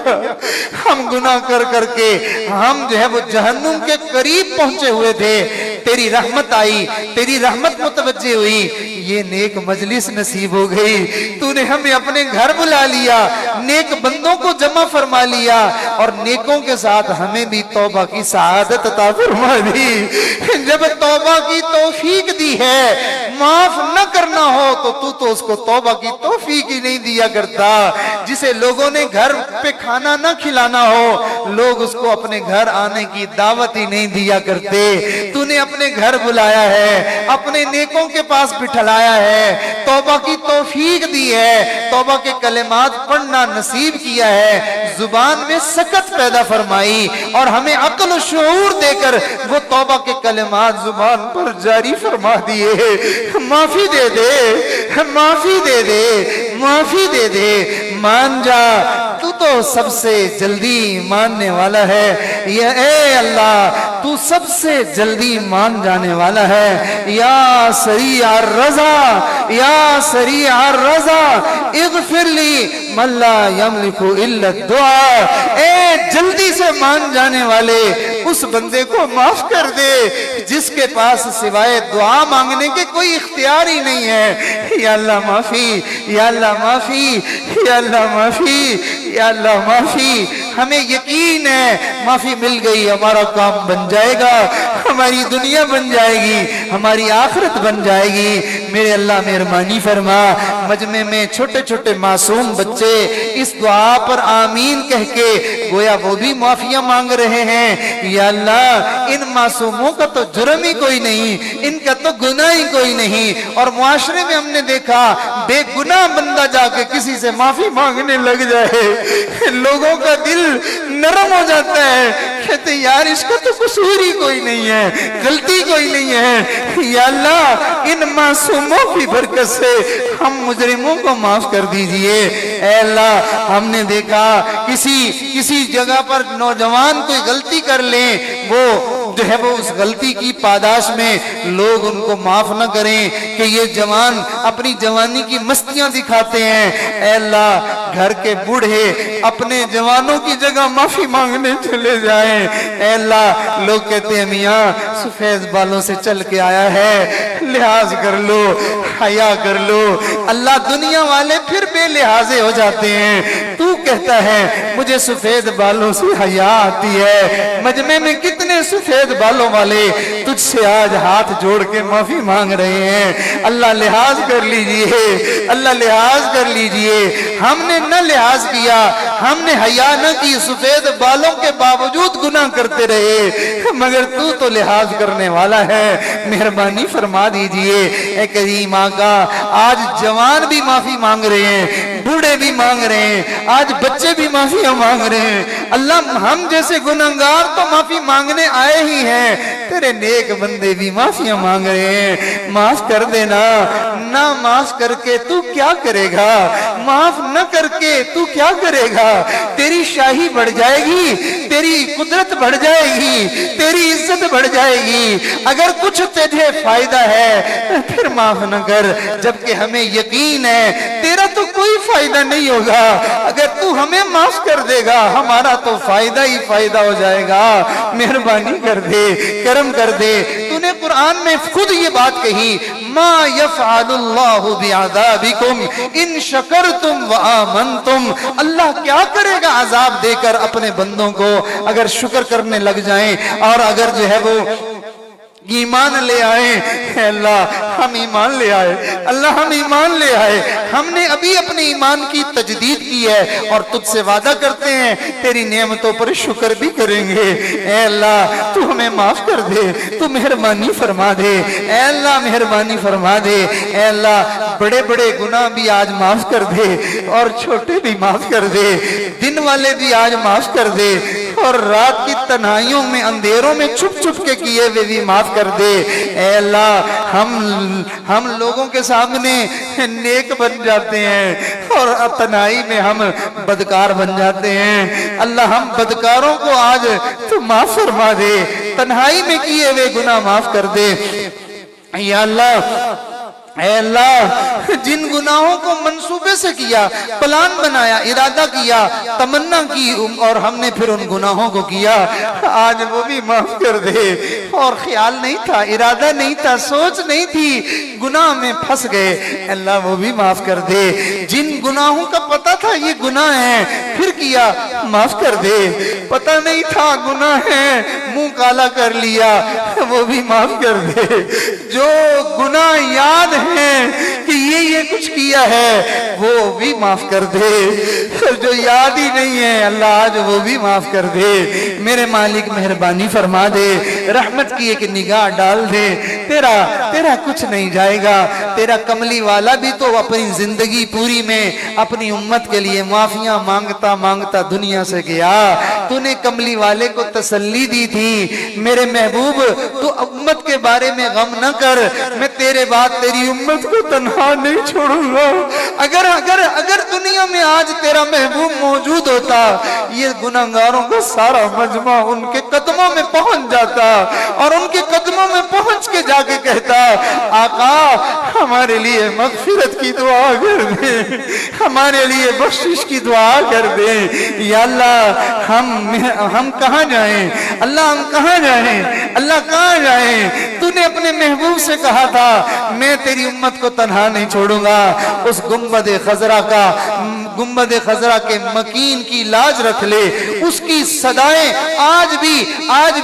ہم گناہ کر کر کے ہم جو ہے وہ جہنم کے قریب پہنچے ہوئے تھے، تیری رحمت آئی، تیری رحمت متوجہ ہوئی، یہ نیک مجلس نصیب ہو گئی، تو نے ہمیں اپنے گھر بلا لیا، نیک بندوں کو جمع فرما لیا اور نیکوں کے ساتھ ہمیں بھی توبہ کی سعادت عطا فرما دی۔ جب توبہ کی توفیق دی ہے، معاف نہ کرنا ہو تو اس کو توبہ کی توفیق ہی نہیں دیا کرتا، جسے لوگوں نے گھر پہ کھانا نہ کھلانا ہو لوگ اس کو اپنے گھر آنے کی دعوت ہی نہیں دیا کرتے، تو نے اپنے گھر بلایا ہے، اپنے نیکوں کے پاس بٹھلایا ہے، توبہ کی توفیق دی ہے، توبہ کے کلمات پڑھنا نصیب کیا ہے، زبان میں سکت پیدا فرمائی اور ہمیں عقل و شعور دے کر وہ توبہ کے کلمات زبان پر جاری فرما دیے۔ معافی دے دے، معافی دے دے، معافی دے دے، مان جا، تو تو سب سے جلدی ماننے والا ہے، یا اے اللہ تو سب سے جلدی مان جانے والا ہے، یا سریع الرضا، یا سریع الرضا اغفر لی من لا یملک الا الدعاء، اے جلدی سے مان جانے والے اس بندے کو معاف کر دے جس کے پاس سوائے دعا مانگنے کے کوئی اختیار ہی نہیں ہے، یا اللہ معافی، یا اللہ معافی، یا اللہ معافی، یا اللہ معافی، ہمیں یقین ہے معافی مل گئی ہمارا کام بن جائے گا، ہماری دنیا بن جائے گی، ہماری آخرت بن جائے گی۔ میرے اللہ مہربانی فرما، مجمع میں چھوٹے چھوٹے معصوم بچے اس دعا پر آمین کہہ کے گویا وہ بھی معافیاں مانگ رہے ہیں، یا اللہ ان معصوموں کا تو جرم ہی کوئی نہیں، ان کا تو گناہ ہی کوئی نہیں، اور معاشرے میں ہم نے دیکھا بے گناہ بندہ جا کے کسی سے معافی مانگنے لگ جائے لوگوں کا دل نرم ہو جاتا ہے کہتے یار اس کا تو قصور ہی کوئی نہیں ہے، غلطی کوئی نہیں ہے، یا اللہ ان معصوموں کی برکت سے ہم مجرموں کو معاف کر دیجئے۔ اے اللہ ہم نے دیکھا کسی جگہ پر نوجوان کوئی غلطی کر لیں، وہ جو ہے وہ اس غلطی کی پاداش میں لوگ ان کو معاف نہ کریں کہ یہ جوان اپنی جوانی کی مستیاں دکھاتے ہیں۔ اے اللہ گھر کے بوڑھے اپنے جوانوں کی جگہ معافی مانگنے چلے جائیں۔ اے اللہ لوگ کہتے ہیں میاں سفید بالوں سے چل کے آیا ہے، لحاظ کر لو، حیا کر لو۔ اللہ دنیا والے پھر بے لحاظے ہو جاتے ہیں، تو کہتا ہے مجھے سفید بالوں سے حیا آتی ہے۔ مجمع میں کتنے سفید بالوں والے تجھ سے آج ہاتھ جوڑ کے معافی مانگ رہے ہیں۔ اللہ لحاظ کر لیجئے، اللہ لحاظ کر لیجئے۔ ہم نے نہ لحاظ کیا، ہم نے حیا نہ کی، سفید بالوں کے باوجود گناہ کرتے رہے، مگر تو لحاظ کرنے والا ہے، مہربانی فرما دیجئے۔ اے کریم آقا آج جوان بھی معافی مانگ رہے ہیں، بوڑھے بھی مانگ رہے ہیں، آج بچے بھی معافیاں مانگ رہے ہیں۔ اللہ ہم جیسے گناہگار تو معافی مانگنے آئے ہی ہیں، تیرے نیک بندے بھی معافیاں مانگ رہے ہیں، معاف کر دینا۔ نہ معاف کر کے تو کیا کرے گا، معاف نہ کر کے تو کیا کرے گا؟ تیری شاہی بڑھ جائے گی، تیری قدرت بڑھ جائے گی، تیری عزت بڑھ جائے گی۔ اگر کچھ تجھے فائدہ ہے پھر معاف نہ کر، جبکہ ہمیں یقین ہے تیرا تو کوئی فائدہ نہیں ہوگا۔ اگر تو ہمیں معاف کر دے گا ہمارا تو فائدہ ہی فائدہ ہو جائے گا۔ مہربانی کر دے، کرم کر دے۔ تو نے قرآن میں خود یہ بات کہی، ما یفعل اللہ بعذابکم ان شکرتم وآمنتم۔ اللہ کیا کرے گا عذاب دے کر اپنے بندوں کو اگر شکر کرنے لگ جائیں اور اگر جو ہے وہ ایمان لے آئے۔ اے اللہ ہم ایمان لے آئے، اللہ ہم ایمان لے آئے، ہم نے ابھی اپنے ایمان کی تجدید کی ہے اور تجھ سے وعدہ کرتے ہیں تیری نعمتوں پر شکر بھی کریں گے۔ اے اللہ تو ہمیں معاف کر دے، تو مہربانی فرما دے، اے اللہ مہربانی فرما دے۔ اے اللہ بڑے بڑے گناہ بھی آج معاف کر دے اور چھوٹے بھی معاف کر دے، دن والے بھی آج معاف کر دے اور رات کی تنہائیوں میں اندھیروں میں چھپ چھپ کے کیے ہوئے بھی معاف کر دے۔ اے اللہ ہم لوگوں کے سامنے نیک بن جاتے ہیں اور تنہائی میں ہم بدکار بن جاتے ہیں۔ اللہ ہم بدکاروں کو آج تو معاف فرما دے، تنہائی میں کیے ہوئے گناہ معاف کر دے۔ یا اللہ اے اللہ جن گناہوں کو منصوبے سے کیا، پلان بنایا، ارادہ کیا، تمنا کی اور ہم نے پھر ان گناہوں کو کیا، آج وہ بھی معاف کر دے۔ اور خیال نہیں تھا، ارادہ نہیں تھا، سوچ نہیں تھی، گناہ میں پھنس گئے، اللہ وہ بھی معاف کر دے۔ جن گناہوں کا پتہ تھا یہ گناہ ہیں پھر کیا، معاف کر دے۔ پتہ نہیں تھا گناہ ہیں، منہ کالا کر لیا، وہ بھی معاف کر دے۔ جو گناہ یاد ہیں کہ یہ کچھ کیا ہے وہ بھی معاف کر دے، جو یاد ہی نہیں ہے اللہ آج وہ بھی معاف کر دے۔ میرے مالک مہربانی فرما دے، رحمت کی ایک نگاہ ڈال دے۔ تیرا کچھ نہیں جائے گا، تیرا کملی والا بھی تو اپنی زندگی پوری میں اپنی امت کے لیے معافیاں مانگتا مانگتا دنیا سے گیا۔ تو نے کملی والے کو تسلی دی تھی، میرے محبوب تو امت کے بارے میں غم نہ کر، میں تیرے بعد تیری امت کو تنہا نہیں چھوڑوں گا۔ اگر دنیا میں آج تیرا محبوب موجود ہوتا، یہ گناہگاروں کا سارا مجمع ان کے قدموں میں پہنچ جاتا اور ان کے قدموں میں پہنچ کے جا کے کہتا، آقا ہمارے لیے مغفرت کی دعا کر دے، ہمارے لیے بخشش کی دعا کر دے۔ یا اللہ ہم کہاں جائیں، اللہ ہم کہاں جائیں، اللہ کہاں جائیں؟ تو نے اپنے محبوب سے کہا تھا میں تیری امت کو تنہا نہیں چھوڑوں گا۔ اس گنبد خضرا کے مکین کی لاج رکھ لے، اس کی صدائیں آج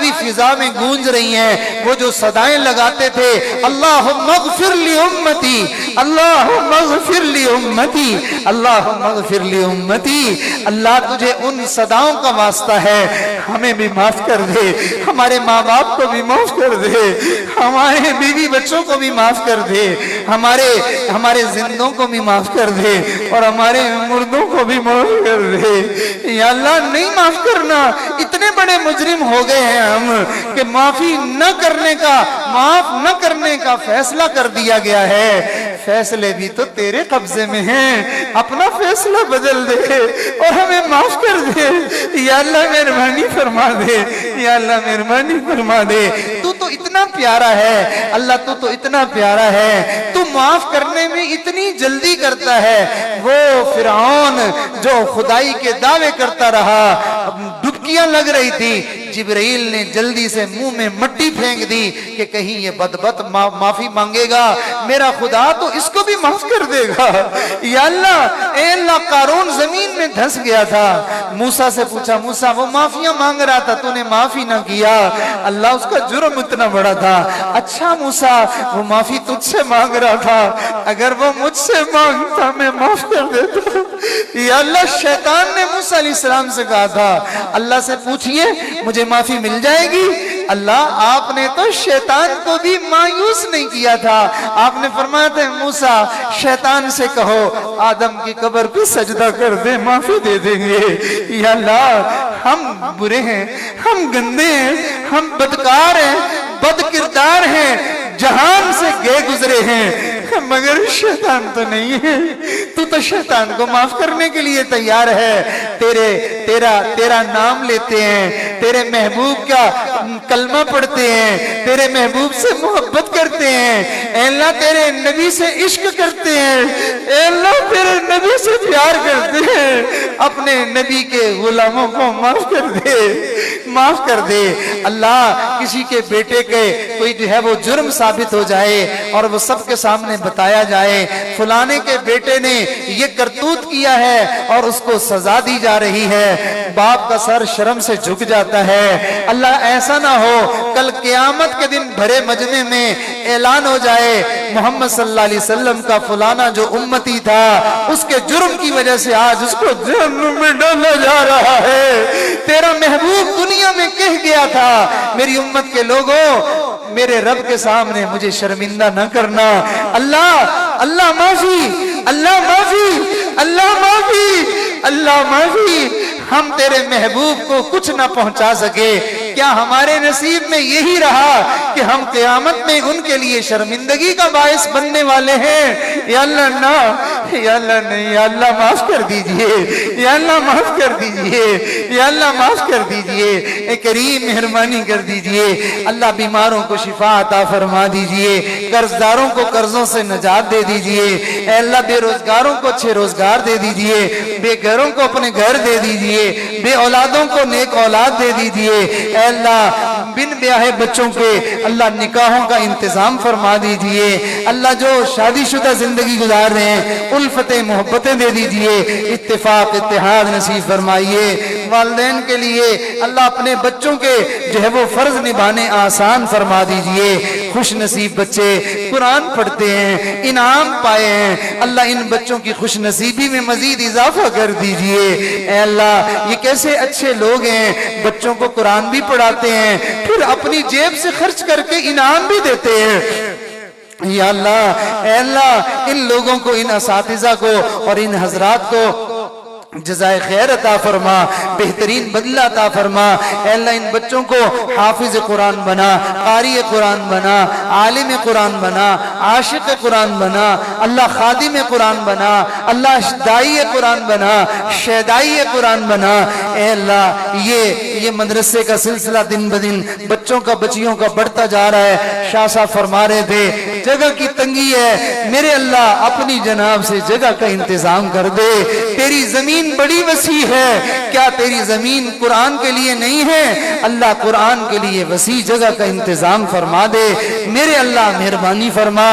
بھی فضا میں گونج رہی ہیں۔ وہ جو صدائیں لگاتے تھے، اللہم اغفر لی امتی، اللہم اغفر لی امتی، اللہم اغفر لی امتی۔ اللہ تجھے ان صداؤں کا واسطہ ہے، ہمیں بھی معاف کر دے، ہمارے ماں باپ کو بھی معاف کر دے، ہمارے بیوی بچوں کو بھی معاف کر دے، ہمارے زندوں کو بھی معاف کر دے اور ہمارے مردوں کو بھی معاف کر دے۔ یا اللہ نہیں معاف کرنا، اتنے بڑے مجرم ہو گئے ہیں ہم کہ معافی نہ کرنے کا، معاف نہ کرنے کا فیصلہ کر دیا گیا ہے۔ فیصلے بھی تو تیرے قبضے میں ہیں، اپنا فیصلہ بدل دے اور ہمیں معاف کر دے۔ یا اللہ مہربانی فرما دے، یا اللہ مہربانی فرما دے۔ تو تو اتنا پیارا ہے اللہ، تو تو اتنا پیارا ہے، تو معاف کرنے میں اتنی جلدی کرتا ہے۔ وہ فرعون جو خدائی کے دعوے کرتا رہا، ڈبکیاں لگ رہی تھی، جبرائیل نے جلدی سے منہ میں مٹی پھینک دی کہ کہیں یہ بدبخت معافی مانگے گا، میرا خدا تو اس کو بھی معاف کر دے گا۔ یا اللہ، اے اللہ، قارون زمین میں دھس گیا تھا، موسیٰ سے پوچھا، موسیٰ وہ معافیاں مانگ رہا تھا، تو نے معافی نہ کیا، اللہ اس کا جرم اتنا بڑا تھا۔ اچھا موسیٰ، وہ معافی تجھ سے مانگ رہا تھا، اگر وہ مجھ سے مانگتا میں معاف کر دیتا۔ یا اللہ، شیطان نے موسیٰ علیہ السلام سے کہا تھا اللہ سے پوچھئے مجھے معافی مل جائے گی۔ اللہ، آپ نے تو شیطان کو بھی مایوس نہیں کیا تھا، آپ نے فرمایا تھا موسیٰ شیطان سے کہو آدم کی قبر پہ سجدہ کر دے، معافی دے دیں گے۔ یا اللہ، ہم برے ہیں، ہم گندے ہیں، ہم بدکار ہیں، بد کردار ہیں، جہان سے گئے گزرے ہیں، مگر شیطان تو نہیں ہے۔ تو شیطان کو معاف کرنے کے لیے تیار ہے۔ تیرا نام لیتے ہیں، تیرے محبوب کا کلمہ پڑھتے ہیں، تیرے محبوب سے محبت کرتے ہیں، اے اللہ تیرے نبی سے عشق کرتے ہیں، اے اللہ تیرے نبی سے پیار کرتے ہیں، اپنے نبی کے غلاموں کو معاف کر دے، معاف کر دے۔ اللہ، کسی کے بیٹے کے کوئی جو ہے وہ جرم ثابت ہو جائے اور وہ سب کے سامنے بتایا جائے فلانے کے بیٹے نے یہ کرتوت کیا ہے اور اس کو سزا دی جا رہی ہے، باپ کا سر شرم سے جھک جاتا ہے۔ اللہ، ایسا نہ ہو کل قیامت کے دن بھرے مجمع میں اعلان ہو جائے محمد صلی اللہ علیہ وسلم کا فلانا جو امتی تھا اس کے جرم کی وجہ سے آج اس کو جہنم میں ڈالا جا رہا ہے۔ تیرا محبوب دنیا میں کہہ گیا تھا میری امت کے لوگوں میرے رب کے سامنے مجھے شرمندہ نہ کرنا۔ اللہ معافی، اللہ معافی، اللہ معافی، اللہ معافی۔ ہم تیرے محبوب کو کچھ نہ پہنچا سکے، کیا ہمارے نصیب میں یہی رہا کہ ہم قیامت میں ان کے لیے شرمندگی کا باعث بننے والے ہیں؟ یا اللہ نہ، یا اللہ نہیں، یا اللہ معاف کر دیجئے، یا اللہ معاف کر دیجئے، یا اللہ معاف کر دیجئے، اے کریم مہربانی کر دیجئے۔ اللہ، بیماروں کو شفا عطا فرما دیجئے، قرض داروں کو قرضوں سے نجات دے دیجئے، اے اللہ بے روزگاروں کو اچھے روزگار دے دیجئے، بے گھروں کو اپنے گھر دے دیجئے، بے اولادوں کو نیک اولاد دے دیجئے، اے اللہ بن بیاہے بچوں کے اللہ نکاحوں کا انتظام فرما دیجئے، اللہ جو شادی شدہ زندگی گزار رہے ہیں الفت محبتیں دے دیجئے، اتفاق اتحاد نصیب فرمائیے۔ والدین کے لیے اللہ اپنے بچوں کے جو ہے وہ فرض نبھانے آسان فرما دیجئے۔ خوش نصیب بچے قرآن پڑھتے ہیں، انعام پائے ہیں، اللہ ان بچوں کی خوش نصیبی میں مزید اضافہ کر دیجئے۔ اے اللہ، یہ کیسے اچھے لوگ ہیں، بچوں کو قرآن بھی پڑھاتے ہیں پھر اپنی جیب سے خرچ کر کے انعام بھی دیتے ہیں۔ یا اللہ، اے اللہ ان لوگوں کو، ان اساتذہ کو اور ان حضرات کو جزائے خیر عطا فرما، بہترین بدلہ عطا فرما۔ اے اللہ ان بچوں کو حافظ قرآن بنا، قاری قرآن بنا، عالم قرآن بنا، عاشق قرآن بنا، اللہ خادم قرآن بنا، اللہ دائی قرآن بنا، شیدائی قرآن بنا۔ اے اللہ یہ مدرسے کا سلسلہ دن بدن بچوں کا بچیوں کا بڑھتا جا رہا ہے۔ شاہ صاحب فرما رہے تھے جگہ کی تنگی ہے، میرے اللہ اپنی جناب سے جگہ کا انتظام کر دے، تیری زمین بڑی وسیع ہے، کیا تیری زمین قرآن کے لیے نہیں ہے؟ اللہ قرآن کے لیے وسیع جگہ کا انتظام فرما دے، میرے اللہ مہربانی فرما،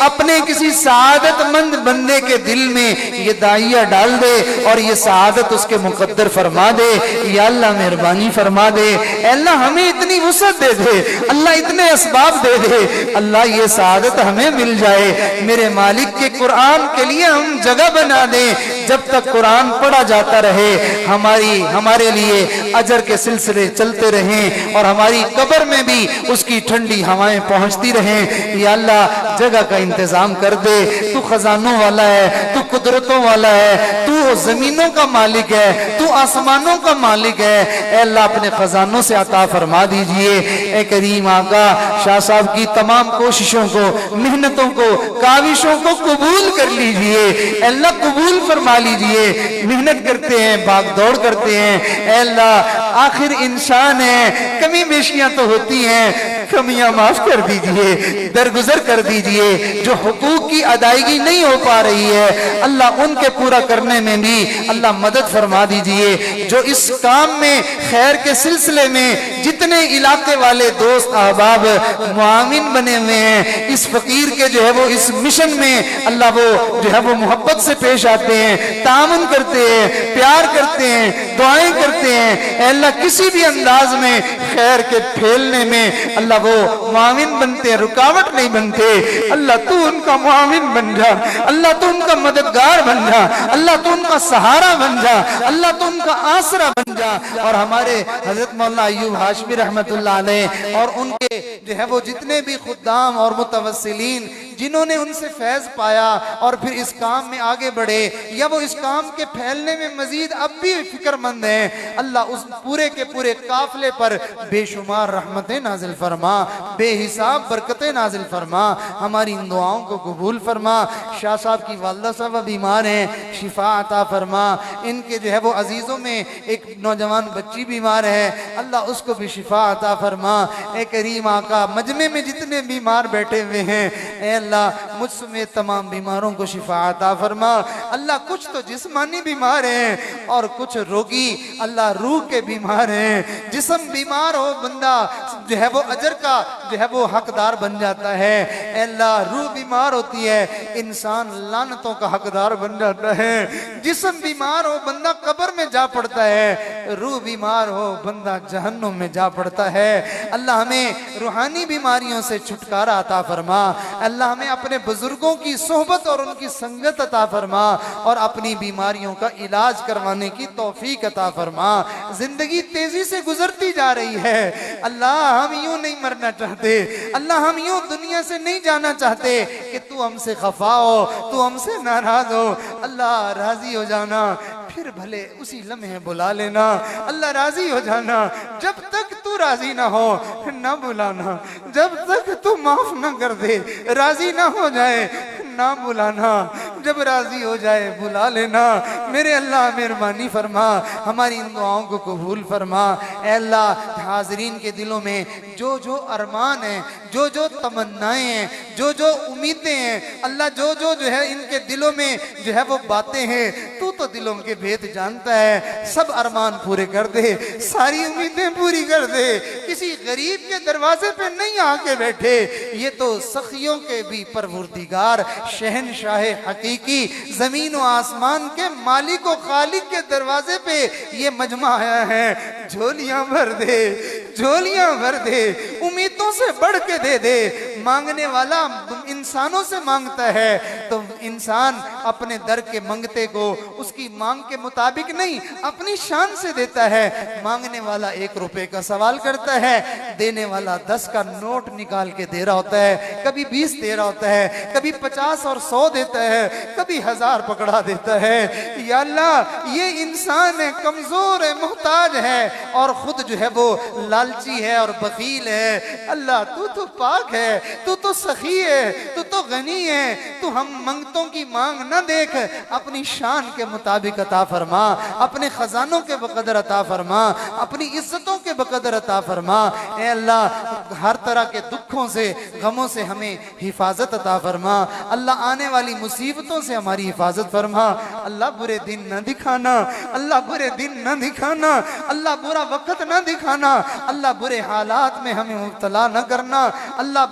اپنے کسی سعادت مند بندے کے دل میں یہ داعیہ ڈال دے اور یہ سعادت اس کے مقدر فرما دے۔ یا اللہ مہربانی فرما دے، اے اللہ ہمیں اتنی وسعت دے دے، اللہ اتنے اسباب دے دے، اللہ یہ سعادت ہمیں مل جائے۔ میرے مالک کے قرآن کے لیے ہم جگہ بنا دیں، جب تک قرآن پڑھا جاتا رہے ہمارے لیے اجر کے سلسلے چلتے رہیں اور ہماری قبر میں بھی اس کی ٹھنڈی ہوائیں پہنچتی رہیں۔ یا اللہ جگہ کا انتظام کر دے، تو خزانوں والا ہے، تو قدرتوں والا ہے، تو زمینوں کا مالک ہے، تو آسمانوں کا مالک ہے۔ اے اللہ اپنے خزانوں سے عطا فرما دیجئے۔ اے کریم آقا شاہ صاحب کی تمام کوششوں کو، محنتوں کو، کاوشوں کو قبول کر لیجئے۔ اے اللہ قبول فرما لیجئے۔ محنت کرتے ہیں، بھاگ دوڑ کرتے ہیں، اے اللہ آخر انسان ہے، کمی بیشیاں تو ہوتی ہیں، کمیاں معاف کر دیجئے، درگزر کر دیجئے۔ جو حقوق کی ادائیگی نہیں ہو پا رہی ہے اللہ ان کے پورا کرنے میں بھی اللہ مدد فرما دیجئے۔ جو اس کام میں خیر کے سلسلے میں جتنے علاقے والے دوست احباب معاون بنے ہوئے ہیں، اس فقیر کے جو ہے وہ اس مشن میں اللہ وہ جو ہے وہ محبت سے پیش آتے ہیں، تعاون کرتے ہیں، پیار کرتے ہیں، دعائیں کرتے ہیں، اے اللہ کسی بھی انداز میں خیر کے پھیلنے میں اللہ وہ معاون بنتے ہیں، رکاوٹ نہیں بنتے۔ اللہ تو ان کا معاون بن جا، اللہ تو ان کا مددگار بن جا، اللہ تو ان کا سہارا بن جا، اللہ تو ان کا آسرا بن جا۔ اور ہمارے حضرت مولانا ایوب ہاشمی رحمت اللہ علیہ اور ان کے جو ہے وہ جتنے بھی خدام اور متوسلین جنہوں نے ان سے فیض پایا اور پھر اس کام میں آگے بڑھے یا وہ اس کام کے پھیلنے میں مزید اب بھی فکر مند ہیں، اللہ اس پورے کے پورے قافلے پر بے شمار رحمتیں نازل فرما، بے حساب برکتیں نازل فرما، ہماری ان دعاؤں کو قبول فرما۔ شاہ صاحب کی والدہ صاحبہ بیمار ہیں، شفا عطا فرما۔ ان کے جو ہے وہ عزیزوں میں ایک نوجوان بچی بیمار ہے، اللہ اس کو بھی شفا عطا فرما۔ اے کریم آقا مجمع میں جتنے بیمار بیٹھے ہوئے ہیں اے اللہ مجھ سمیت تمام بیماروں کو شفا عطا فرما۔ اللہ کچھ تو جسمانی بیمار ہیں اور کچھ روگی اللہ روح کے بیمار ہیں۔ جسم بیمار ہو بندہ جو ہے وہ اجر کا جو ہے وہ حقدار بن جاتا ہے، اے اللہ روح بیمار ہوتی ہے انسان لعنتوں کا حقدار بن جاتا ہے۔ جسم بیمار ہو بندہ قبر میں جا پڑتا ہے، روح بیمار ہو بندہ جہنم میں جا پڑتا ہے۔ اللہ ہمیں روحانی بیماریوں سے چھٹکارا عطا فرما، اللہ ہمیں اپنے بزرگوں کی صحبت اور ان کی سنگت عطا فرما اور اپنی بیماریوں کا علاج کروانے کی توفیق عطا فرما۔ زندگی تیزی سے گزرتی جا رہی ہے، اللہ ہم یوں نہیں مرنا چاہتے، اللہ ہم یوں دنیا سے نہیں جانا چاہتے کہ تو ہم سے خفا ہو، تو ہم سے ناراض ہو۔ اللہ راضی ہو جانا، پھر بھلے اسی لمحے بلا لینا۔ اللہ راضی ہو جانا، جب تک تو راضی نہ ہو نہ بلانا، جب تک تو معاف نہ کر دے راضی نہ ہو جائے نہ بلانا، جب راضی ہو جائے بلا لینا۔ میرے اللہ مہربانی فرما، ہماری ان دعاؤں کو قبول فرما۔ اے اللہ حاضرین کے دلوں میں جو جو ارمان ہیں، جو جو تمنائیں ہیں، جو جو امیدیں ہیں، اللہ جو ہے ان کے دلوں میں جو ہے وہ باتیں ہیں، تو دلوں کے بھید جانتا ہے۔ سب ارمان پورے کر دے، ساری امیدیں پوری کر دے۔ کسی غریب کے دروازے پہ نہیں آ کے بیٹھے، یہ تو سخیوں کے بھی پروردگار شہنشاہ حقیقی زمین و آسمان کے مالک و خالق کے دروازے پہ یہ مجمع آیا ہے۔ جھولیاں بھر دے، جھولیاں بھر دے، امیدوں سے بڑھ کے دے دے۔ مانگنے والا انسانوں سے مانگتا ہے تو انسان اپنے در کے منگتے کو اس کی مانگ کے مطابق نہیں اپنی شان سے دیتا ہے۔ مانگنے والا 1 روپے کا سوال کرتا ہے، دینے والا 10 کا نوٹ نکال کے دے رہا ہوتا ہے، کبھی 20 دے رہا ہوتا ہے، کبھی 50 اور 100 دیتا ہے، کبھی 1000 پکڑا دیتا ہے۔ یا اللہ یہ انسان ہے، کمزور ہے، محتاج ہے اور خود جو ہے وہ لالچی ہے اور بخیل ہے۔ اللہ تو پاک ہے، تو سخی ہے، تو غنی ہے، تو ہم منگتوں کی مانگ نہ دیکھ، اپنی شان کے مطابق عطا فرما، اپنے خزانوں کے بقدر عطا فرما، اپنی عزتوں کے بقدر عطا فرما۔ اے اللہ ہر طرح کے دکھوں سے غموں سے ہمیں حفاظت عطا فرما، اللہ آنے والی مصیبتوں سے ہماری حفاظت فرما۔ اللہ برے دن نہ دکھانا، اللہ برے دن نہ دکھانا، اللہ برا وقت نہ دکھانا، اللہ برے حالات میں ہمیں مبتلا نہ کرنا، اللہ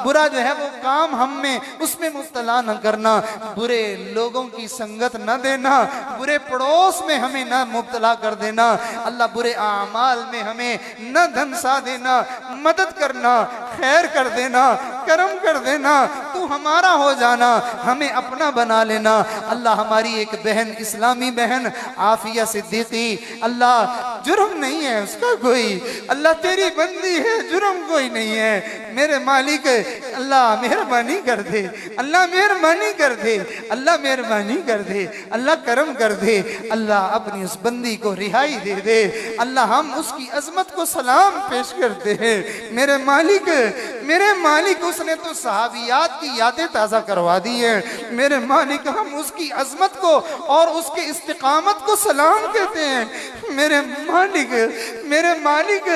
برا جو ہے وہ کام ہم میں اس میں مبتلا نہ کرنا، برے لوگوں کی سنگت نہ دینا، برے پڑوس میں ہمیں نہ مبتلا کر دینا، اللہ برے اعمال میں ہمیں نہ دھنسا دینا، مدد کرنا، خیر کر دینا، کرم کر دینا۔ تو ہمارا ہو جانا، ہمیں اپنا بنا لینا۔ اللہ ہماری ایک بہن، اسلامی بہن عافیہ صدیقی، اللہ جرم نہیں ہے اس کا کوئی، اللہ تیری بندی ہے، جرم کوئی نہیں ہے میرے مالک، اللہ مہربانی کر دے، اللہ مہربانی کر دے، اللہ مہربانی کر دے، اللہ کرم کر دے، اللہ اپنی اس بندی کو رہائی دے دے، اللہ ہم اس کی عظمت کو سلام پیش کرتے ہیں میرے مالک، میرے مالک اس نے تو صحابیات کی یادیں تازہ کروا دی ہیں میرے مالک، ہم اس کی عظمت کو اور اس کے استقامت کو سلام کہتے ہیں میرے مالک، میرے مالک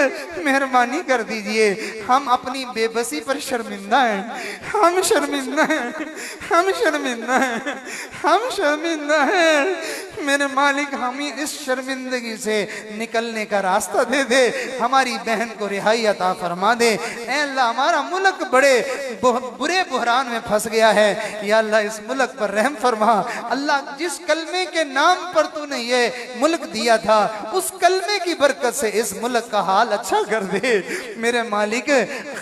مہربانی کر دیجئے، ہم اپنی بے بسی پر شرمندہ ہیں، ہم شرمندہ ہیں، ہم شرمندہ ہیں، ہم شرمندہ ہیں میرے مالک، ہمیں اس شرمندگی سے نکلنے کا راستہ دے دے، ہماری بہن کو رہائی عطا فرما دے، اے اللہ ہمارا ملک بڑے برے بحران میں پھنس گیا ہے، یا اللہ اس ملک پر رحم فرما، اللہ جس کلمے کے نام پر تو نے یہ ملک دیا تھا اس کلمے کی برکت سے اس ملک کا حال اچھا کر دے میرے مالک،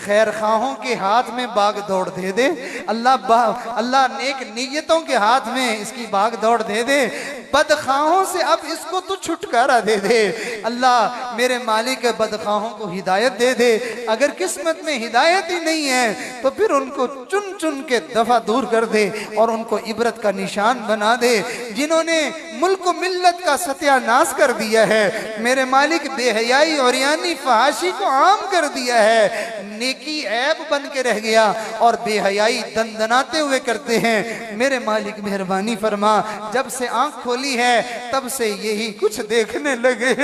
خیر خواہوں کے ہاتھ میں باغ دوڑ دے دے، اللہ نیک نیتوں کے ہاتھ میں اس کی باغ دوڑ دے دے، بدخواہوں سے اب اس کو تو چھٹکارا دے دے، اللہ میرے مالک بدخواہوں کو ہدایت دے دے، اگر قسمت میں ہدایت ہی نہیں ہے تو پھر ان کو چن چن کے دفع دور کر دے اور ان کو عبرت کا نشان بنا دے، جنہوں نے ملک و ملت کا ستیہ ناس کر دیا ہے میرے مالک، بے حیائی اور یعنی فحاشی کو عام کر دیا ہے، نیکی عیب بن کے رہ گیا اور بے حیائی دندناتے ہوئے کرتے ہیں میرے مالک، مہربانی فرما، جب سے آنکھ کھولی ہے تب سے یہی کچھ دیکھنے لگے،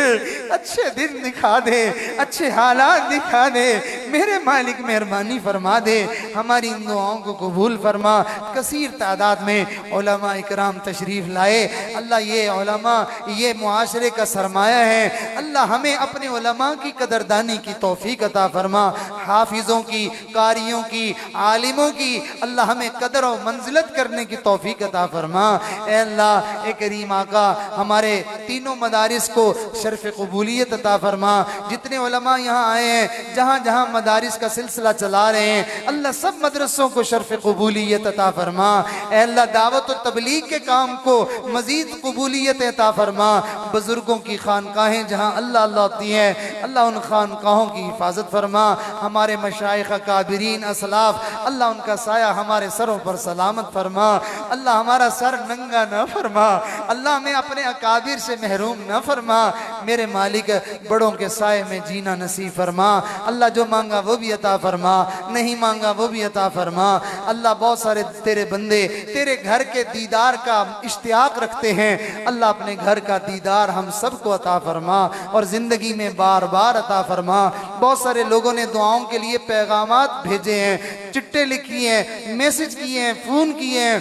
اچھے دن دکھا دے، اچھے حالات دکھا دے میرے مالک، مہربانی فرما دے، ہماری ان دعاؤں کو قبول فرما۔ کثیر تعداد میں علماء اکرام تشریف لائے، اللہ یہ علماء یہ معاشرے کا سرمایہ ہے، اللہ ہمیں اپنے علماء کی قدردانی کی توفیق عطا فرما، حافظوں کی، قاریوں کی، عالموں کی اللہ ہمیں قدر و منزلت کرنے کی توفیق عطا فرما، اے اللہ اے کریم آقا ہمارے تینوں مدارس کو شرف قبولیت عطا فرما، جتنے علماء یہاں آئے ہیں، جہاں جہاں مدارس کا سلسلہ چلا رہے ہیں اللہ سب مدرسوں کو شرف قبولیت عطا فرما، اے اللہ دعوت و تبلیغ کے کام کو مزید قبولیت عطا فرما، بزرگوں کی خانقاہیں جہاں اللہ اللہ ہوتی ہیں اللہ ان خانقاہوں کی حفاظت فرما، ہمارے مشائخ اکابرین اسلاف اللہ ان کا سایہ ہمارے سروں پر سلامت فرما، اللہ ہمارا سر ننگا نہ فرما، اللہ ہمیں اپنے اکابر سے محروم نہ فرما میرے مالک، بڑوں کے سائے میں جینا نصیب فرما، اللہ جو مانگا وہ بھی عطا فرما، نہیں مانگا وہ بھی عطا فرما، اللہ بہت سارے تیرے بندے تیرے گھر کے دیدار کا اشتیاق رکھتے ہیں، اللہ اپنے گھر کا دیدار ہم سب کو عطا فرما اور زندگی میں بار بار عطا فرما، بہت سارے لوگوں نے دعاؤں کے لیے پیغامات بھیجے ہیں، چٹے لکھی ہیں، میسج کیے ہیں، فون کیے ہیں،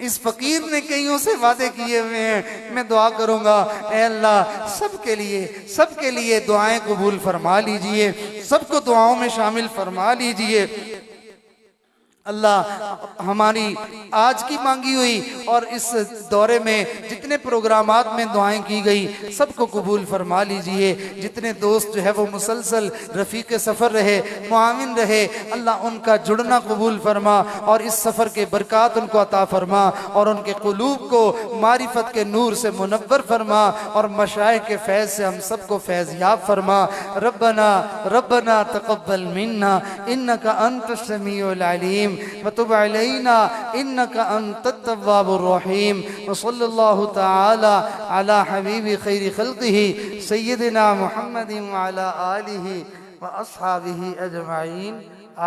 اس فقیر نے کئیوں سے وعدے کیے ہوئے ہیں، میں دعا کروں گا اے اللہ سب کے لیے دعائیں قبول فرما لیجئے، سب کو دعاؤں میں شامل فرما لیجئے، اللہ ہماری آج کی مانگی ہوئی اور اس دورے میں جتنے پروگرامات میں دعائیں کی گئی سب کو قبول فرما لیجئے، جتنے دوست جو ہے وہ مسلسل رفیق سفر رہے، معاون رہے، اللہ ان کا جڑنا قبول فرما اور اس سفر کے برکات ان کو عطا فرما اور ان کے قلوب کو معرفت کے نور سے منور فرما اور مشائخ کے فیض سے ہم سب کو فیض یاب فرما، ربنا تقبل منا انک انت السمیع العلیم وتب علینا انک انت التواب الرحیم، وصلی اللہ تعالی علی حبیب خیر خلقہ سیدنا محمد وعلی آلہ واصحابہ اجمعین،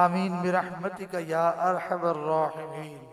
آمین برحمتک یا ارحم الراحمین۔